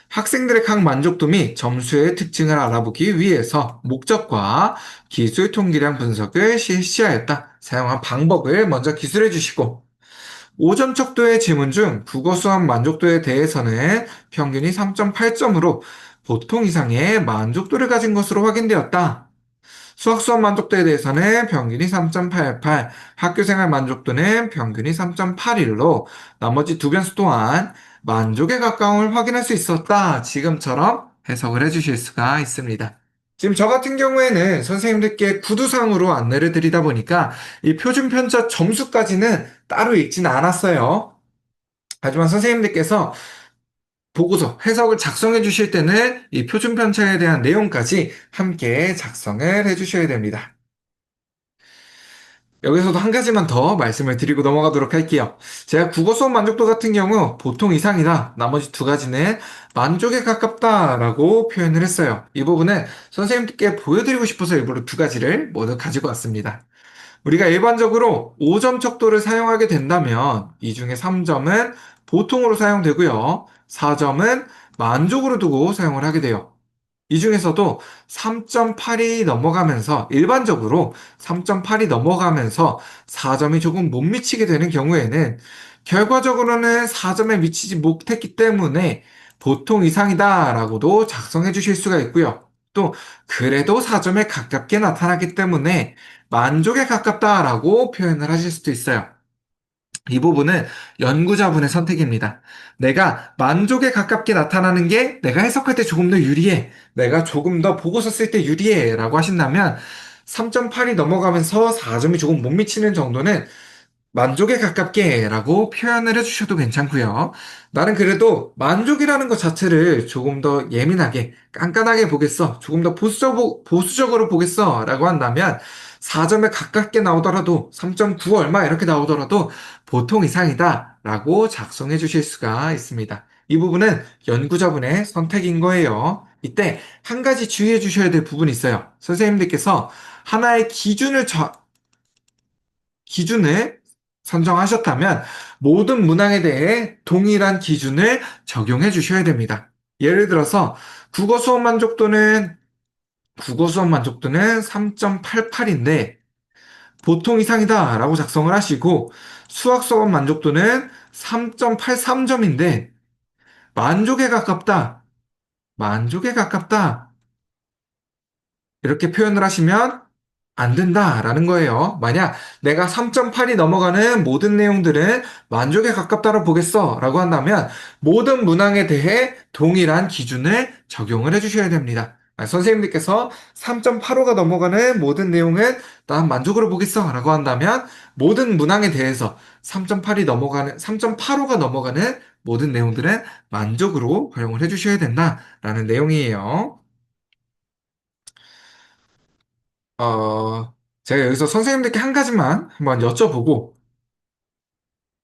[SPEAKER 1] 학생들의 각 만족도 및 점수의 특징을 알아보기 위해서 목적과 기술 통계량 분석을 실시하였다. 사용한 방법을 먼저 기술해 주시고 5점 척도의 지문 중 국어 수학 만족도에 대해서는 평균이 3.8점으로 보통 이상의 만족도를 가진 것으로 확인되었다. 수학 수업 만족도에 대해서는 평균이 3.88, 학교생활 만족도는 평균이 3.81로 나머지 두 변수 또한 만족에 가까움을 확인할 수 있었다. 지금처럼 해석을 해주실 수가 있습니다. 지금 저 같은 경우에는 선생님들께 구두상으로 안내를 드리다 보니까 이 표준 편차 점수까지는 따로 읽지는 않았어요. 하지만 선생님들께서 보고서, 해석을 작성해 주실 때는 이 표준 편차에 대한 내용까지 함께 작성을 해 주셔야 됩니다. 여기서도 한 가지만 더 말씀을 드리고 넘어가도록 할게요. 제가 국어 수업 만족도 같은 경우 보통 이상이다. 나머지 두 가지는 만족에 가깝다라고 표현을 했어요. 이 부분은 선생님께 보여드리고 싶어서 일부러 두 가지를 모두 가지고 왔습니다. 우리가 일반적으로 5점 척도를 사용하게 된다면 이 중에 3점은 보통으로 사용되고요. 4점은 만족으로 두고 사용을 하게 돼요. 이 중에서도 3.8이 넘어가면서 일반적으로 3.8이 넘어가면서 4점이 조금 못 미치게 되는 경우에는 결과적으로는 4점에 미치지 못했기 때문에 보통 이상이다라고도 작성해 주실 수가 있고요. 또 그래도 4점에 가깝게 나타나기 때문에 만족에 가깝다라고 표현을 하실 수도 있어요. 이 부분은 연구자분의 선택입니다. 내가 만족에 가깝게 나타나는 게 내가 해석할 때 조금 더 유리해. 내가 조금 더 보고서 쓸 때 유리해. 라고 하신다면 3.8이 넘어가면서 4점이 조금 못 미치는 정도는 만족에 가깝게 라고 표현을 해주셔도 괜찮고요. 나는 그래도 만족이라는 것 자체를 조금 더 예민하게, 깐깐하게 보겠어. 조금 더 보수적으로 보겠어. 라고 한다면 4점에 가깝게 나오더라도 3.9 얼마 이렇게 나오더라도 보통 이상이다. 라고 작성해 주실 수가 있습니다. 이 부분은 연구자분의 선택인 거예요. 이때 한 가지 주의해 주셔야 될 부분이 있어요. 선생님들께서 하나의 기준을 선정하셨다면 모든 문항에 대해 동일한 기준을 적용해 주셔야 됩니다. 예를 들어서 국어 수업 만족도는 3.88인데 보통 이상이다 라고 작성을 하시고 수학 수업 만족도는 3.83점인데 만족에 가깝다. 만족에 가깝다. 이렇게 표현을 하시면 안 된다라는 거예요. 만약 내가 3.8이 넘어가는 모든 내용들은 만족에 가깝다고 보겠어 라고 한다면 모든 문항에 대해 동일한 기준을 적용을 해주셔야 됩니다. 선생님들께서 3.85가 넘어가는 모든 내용은 난 만족으로 보겠어 라고 한다면 모든 문항에 대해서 3.85가 넘어가는 모든 내용들은 만족으로 활용을 해주셔야 된다라는 내용이에요. 제가 여기서 선생님들께 한 가지만 한번 여쭤보고,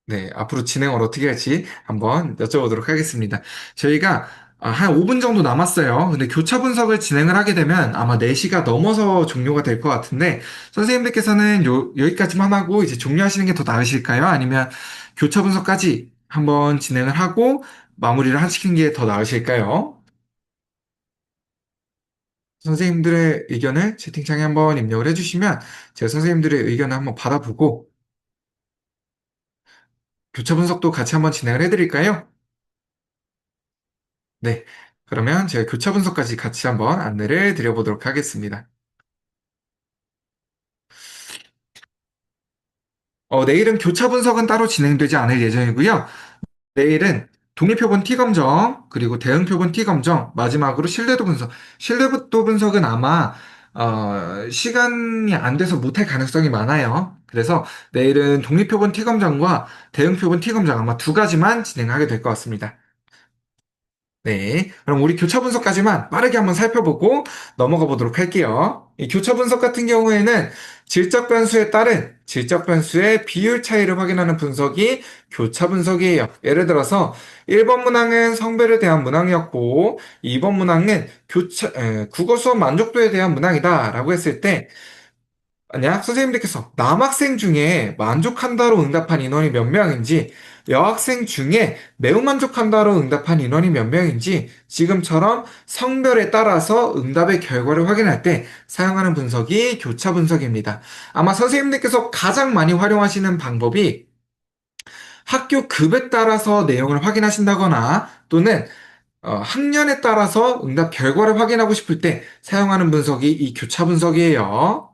[SPEAKER 1] 네, 앞으로 진행을 어떻게 할지 한번 여쭤보도록 하겠습니다. 저희가 한 5분 정도 남았어요. 근데 교차 분석을 진행을 하게 되면 아마 4시가 넘어서 종료가 될 것 같은데, 선생님들께서는 여기까지만 하고 이제 종료하시는 게 더 나으실까요? 아니면 교차 분석까지 한번 진행을 하고 마무리를 하시는 게 더 나으실까요? 선생님들의 의견을 채팅창에 한번 입력을 해주시면 제가 선생님들의 의견을 한번 받아보고 교차 분석도 같이 한번 진행을 해드릴까요? 네. 그러면 제가 교차 분석까지 같이 한번 안내를 드려보도록 하겠습니다. 내일은 교차 분석은 따로 진행되지 않을 예정이고요. 내일은 독립표본 T검정, 그리고 대응표본 T검정, 마지막으로 신뢰도 분석. 신뢰도 분석은 아마, 시간이 안 돼서 못할 가능성이 많아요. 그래서 내일은 독립표본 T검정과 대응표본 T검정 아마 두 가지만 진행하게 될 것 같습니다. 네. 그럼 우리 교차 분석까지만 빠르게 한번 살펴보고 넘어가 보도록 할게요. 이 교차 분석 같은 경우에는 질적 변수에 따른 질적 변수의 비율 차이를 확인하는 분석이 교차 분석이에요. 예를 들어서 1번 문항은 성별에 대한 문항이었고 2번 문항은 국어 수업 만족도에 대한 문항이다라고 했을 때 만약 선생님들께서 남학생 중에 만족한다로 응답한 인원이 몇 명인지, 여학생 중에 매우 만족한다로 응답한 인원이 몇 명인지, 지금처럼 성별에 따라서 응답의 결과를 확인할 때 사용하는 분석이 교차 분석입니다. 아마 선생님들께서 가장 많이 활용하시는 방법이 학교 급에 따라서 내용을 확인하신다거나 또는 학년에 따라서 응답 결과를 확인하고 싶을 때 사용하는 분석이 이 교차 분석이에요.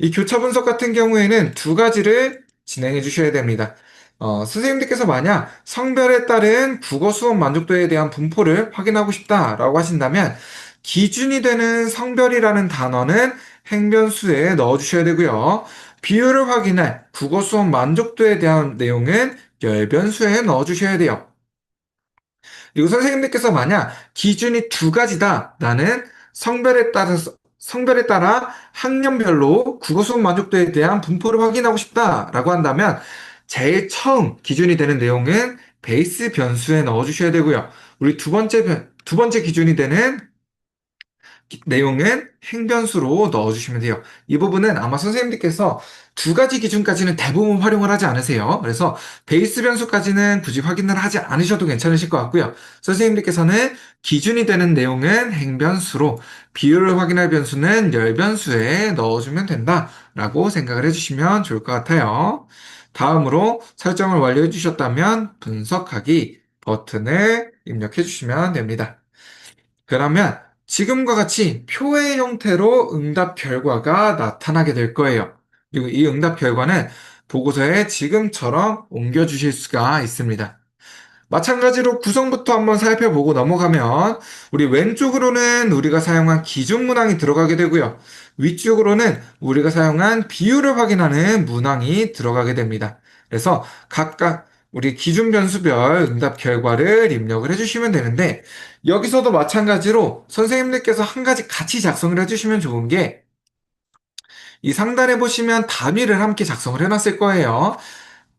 [SPEAKER 1] 이 교차 분석 같은 경우에는 두 가지를 진행해 주셔야 됩니다. 선생님들께서 만약 성별에 따른 국어 수업 만족도에 대한 분포를 확인하고 싶다라고 하신다면 기준이 되는 성별이라는 단어는 행변수에 넣어 주셔야 되고요. 비율을 확인할 국어 수업 만족도에 대한 내용은 열변수에 넣어 주셔야 돼요. 그리고 선생님들께서 만약 기준이 두 가지다. 나는 성별에 따라 학년별로 국어 수업 만족도에 대한 분포를 확인하고 싶다라고 한다면 제일 처음 기준이 되는 내용은 베이스 변수에 넣어 주셔야 되고요. 우리 두 번째 기준이 되는 내용은 행변수로 넣어주시면 돼요. 이 부분은 아마 선생님들께서 두 가지 기준까지는 대부분 활용을 하지 않으세요. 그래서 베이스 변수까지는 굳이 확인을 하지 않으셔도 괜찮으실 것 같고요. 선생님들께서는 기준이 되는 내용은 행변수로 비율을 확인할 변수는 열변수에 넣어주면 된다라고 생각을 해주시면 좋을 것 같아요. 다음으로 설정을 완료해 주셨다면 분석하기 버튼을 입력해 주시면 됩니다. 그러면 지금과 같이 표의 형태로 응답 결과가 나타나게 될 거예요. 그리고 이 응답 결과는 보고서에 지금처럼 옮겨주실 수가 있습니다. 마찬가지로 구성부터 한번 살펴보고 넘어가면 우리 왼쪽으로는 우리가 사용한 기준 문항이 들어가게 되고요. 위쪽으로는 우리가 사용한 비율을 확인하는 문항이 들어가게 됩니다. 그래서 각각 우리 기준 변수별 응답 결과를 입력을 해주시면 되는데 여기서도 마찬가지로 선생님들께서 한 가지 같이 작성을 해주시면 좋은 게 이 상단에 보시면 단위를 함께 작성을 해놨을 거예요.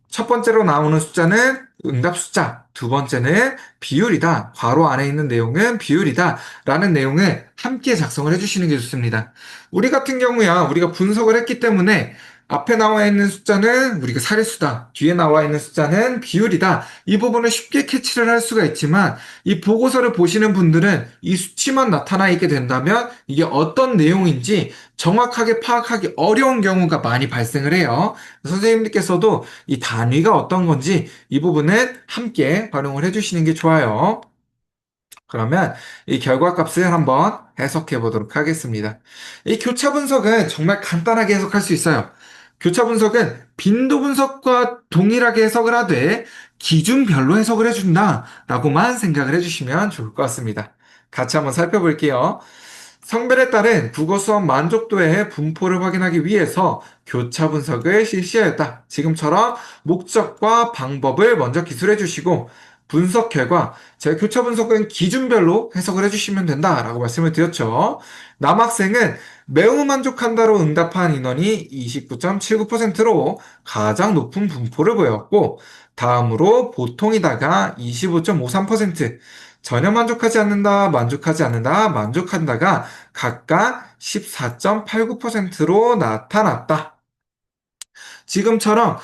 [SPEAKER 1] 첫 번째로 나오는 숫자는 응답 숫자, 두 번째는 비율이다. 괄호 안에 있는 내용은 비율이다. 라는 내용을 함께 작성을 해주시는 게 좋습니다. 우리 같은 경우야 우리가 분석을 했기 때문에 앞에 나와 있는 숫자는 우리가 사례수다. 뒤에 나와 있는 숫자는 비율이다. 이 부분을 쉽게 캐치를 할 수가 있지만 이 보고서를 보시는 분들은 이 수치만 나타나 있게 된다면 이게 어떤 내용인지 정확하게 파악하기 어려운 경우가 많이 발생을 해요. 선생님들께서도 이 단위가 어떤 건지 이 부분은 함께 활용을 해주시는 게 좋아요. 그러면 이 결과값을 한번 해석해 보도록 하겠습니다. 이 교차 분석은 정말 간단하게 해석할 수 있어요. 교차 분석은 빈도 분석과 동일하게 해석을 하되 기준별로 해석을 해준다 라고만 생각을 해주시면 좋을 것 같습니다. 같이 한번 살펴볼게요. 성별에 따른 국어 수업 만족도의 분포를 확인하기 위해서 교차 분석을 실시하였다. 지금처럼 목적과 방법을 먼저 기술해 주시고 분석 결과 제 교차 분석은 기준별로 해석을 해주시면 된다라고 말씀을 드렸죠. 남학생은 매우 만족한다로 응답한 인원이 29.79%로 가장 높은 분포를 보였고 다음으로 보통이다가 25.53%, 전혀 만족하지 않는다, 만족하지 않는다, 만족한다가 각각 14.89%로 나타났다. 지금처럼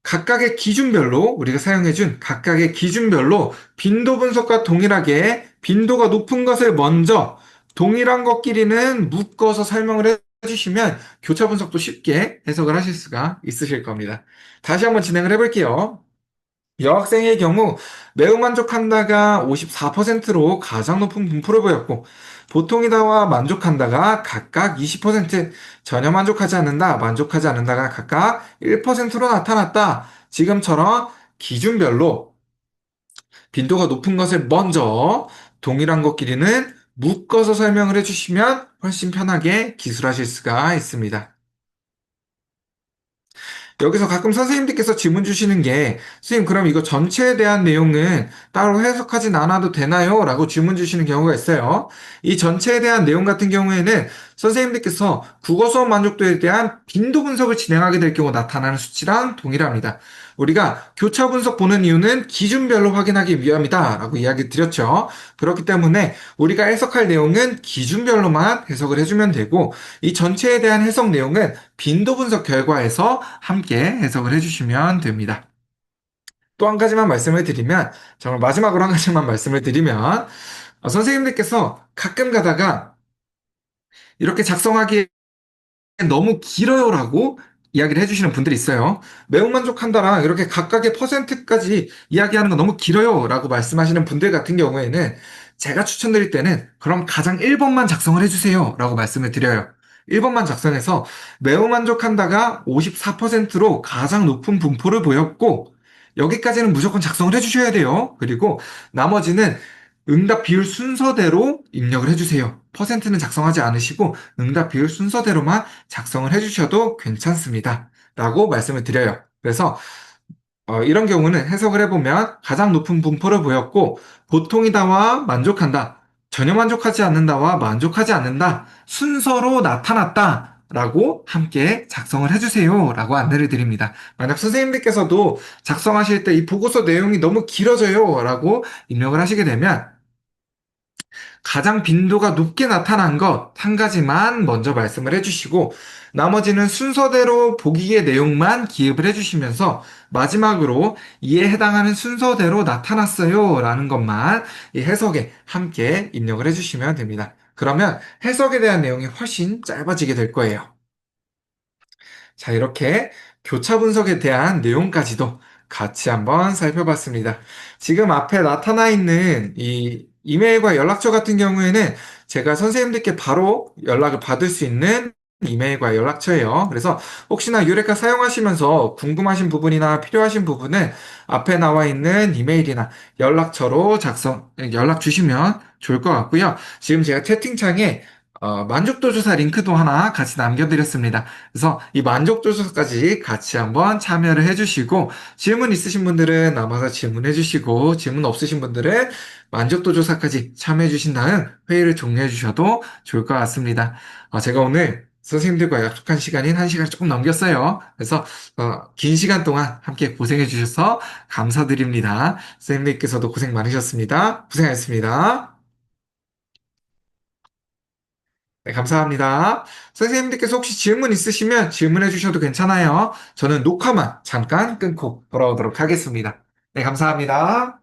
[SPEAKER 1] 각각의 기준별로 우리가 사용해준 각각의 기준별로 빈도 분석과 동일하게 빈도가 높은 것을 먼저 동일한 것끼리는 묶어서 설명을 해주시면 교차 분석도 쉽게 해석을 하실 수가 있으실 겁니다. 다시 한번 진행을 해볼게요. 여학생의 경우 매우 만족한다가 54%로 가장 높은 분포를 보였고 보통이다와 만족한다가 각각 20%, 전혀 만족하지 않는다, 만족하지 않는다가 각각 1%로 나타났다. 지금처럼 기준별로 빈도가 높은 것을 먼저 동일한 것끼리는 묶어서 설명을 해주시면 훨씬 편하게 기술하실 수가 있습니다. 여기서 가끔 선생님들께서 질문 주시는 게, 선생님, 그럼 이거 전체에 대한 내용은 따로 해석하진 않아도 되나요? 라고 질문 주시는 경우가 있어요. 이 전체에 대한 내용 같은 경우에는 선생님들께서 국어 수업 만족도에 대한 빈도 분석을 진행하게 될 경우 나타나는 수치랑 동일합니다. 우리가 교차 분석 보는 이유는 기준별로 확인하기 위함이다 라고 이야기 드렸죠. 그렇기 때문에 우리가 해석할 내용은 기준별로만 해석을 해주면 되고 이 전체에 대한 해석 내용은 빈도 분석 결과에서 함께 해석을 해주시면 됩니다. 또 한 가지만 말씀을 드리면 정말 마지막으로 한 가지만 말씀을 드리면 선생님들께서 가끔 가다가 이렇게 작성하기에 너무 길어요라고 이야기를 해주시는 분들이 있어요. 매우 만족한다랑 이렇게 각각의 퍼센트까지 이야기하는 거 너무 길어요라고 말씀하시는 분들 같은 경우에는 제가 추천드릴 때는 그럼 가장 1번만 작성을 해주세요라고 말씀을 드려요. 1번만 작성해서 매우 만족한다가 54%로 가장 높은 분포를 보였고 여기까지는 무조건 작성을 해주셔야 돼요. 그리고 나머지는 응답 비율 순서대로 입력을 해주세요. 퍼센트는 작성하지 않으시고 응답 비율 순서대로만 작성을 해주셔도 괜찮습니다. 라고 말씀을 드려요. 그래서 이런 경우는 해석을 해보면 가장 높은 분포를 보였고 보통이다와 만족한다, 전혀 만족하지 않는다와 만족하지 않는다 순서로 나타났다. 라고 함께 작성을 해주세요. 라고 안내를 드립니다. 만약 선생님들께서도 작성하실 때 이 보고서 내용이 너무 길어져요. 라고 입력을 하시게 되면 가장 빈도가 높게 나타난 것 한 가지만 먼저 말씀을 해주시고 나머지는 순서대로 보기의 내용만 기입을 해주시면서 마지막으로 이에 해당하는 순서대로 나타났어요 라는 것만 이 해석에 함께 입력을 해주시면 됩니다. 그러면 해석에 대한 내용이 훨씬 짧아지게 될 거예요. 자, 이렇게 교차 분석에 대한 내용까지도 같이 한번 살펴봤습니다. 지금 앞에 나타나 있는 이 이메일과 연락처 같은 경우에는 제가 선생님들께 바로 연락을 받을 수 있는 이메일과 연락처예요. 그래서 혹시나 유레카 사용하시면서 궁금하신 부분이나 필요하신 부분은 앞에 나와 있는 이메일이나 연락 주시면 좋을 것 같고요. 지금 제가 채팅창에 만족도 조사 링크도 하나 같이 남겨드렸습니다. 그래서 이 만족도 조사까지 같이 한번 참여를 해주시고, 질문 있으신 분들은 남아서 질문해 주시고, 질문 없으신 분들은 만족도 조사까지 참여해 주신 다음 회의를 종료해 주셔도 좋을 것 같습니다. 제가 오늘 선생님들과 약속한 시간인 1시간 조금 넘겼어요. 그래서 긴 시간 동안 함께 고생해 주셔서 감사드립니다. 선생님께서도 고생 많으셨습니다. 고생하셨습니다. 네, 감사합니다. 선생님들께서 혹시 질문 있으시면 질문해 주셔도 괜찮아요. 저는 녹화만 잠깐 끊고 돌아오도록 하겠습니다. 네, 감사합니다.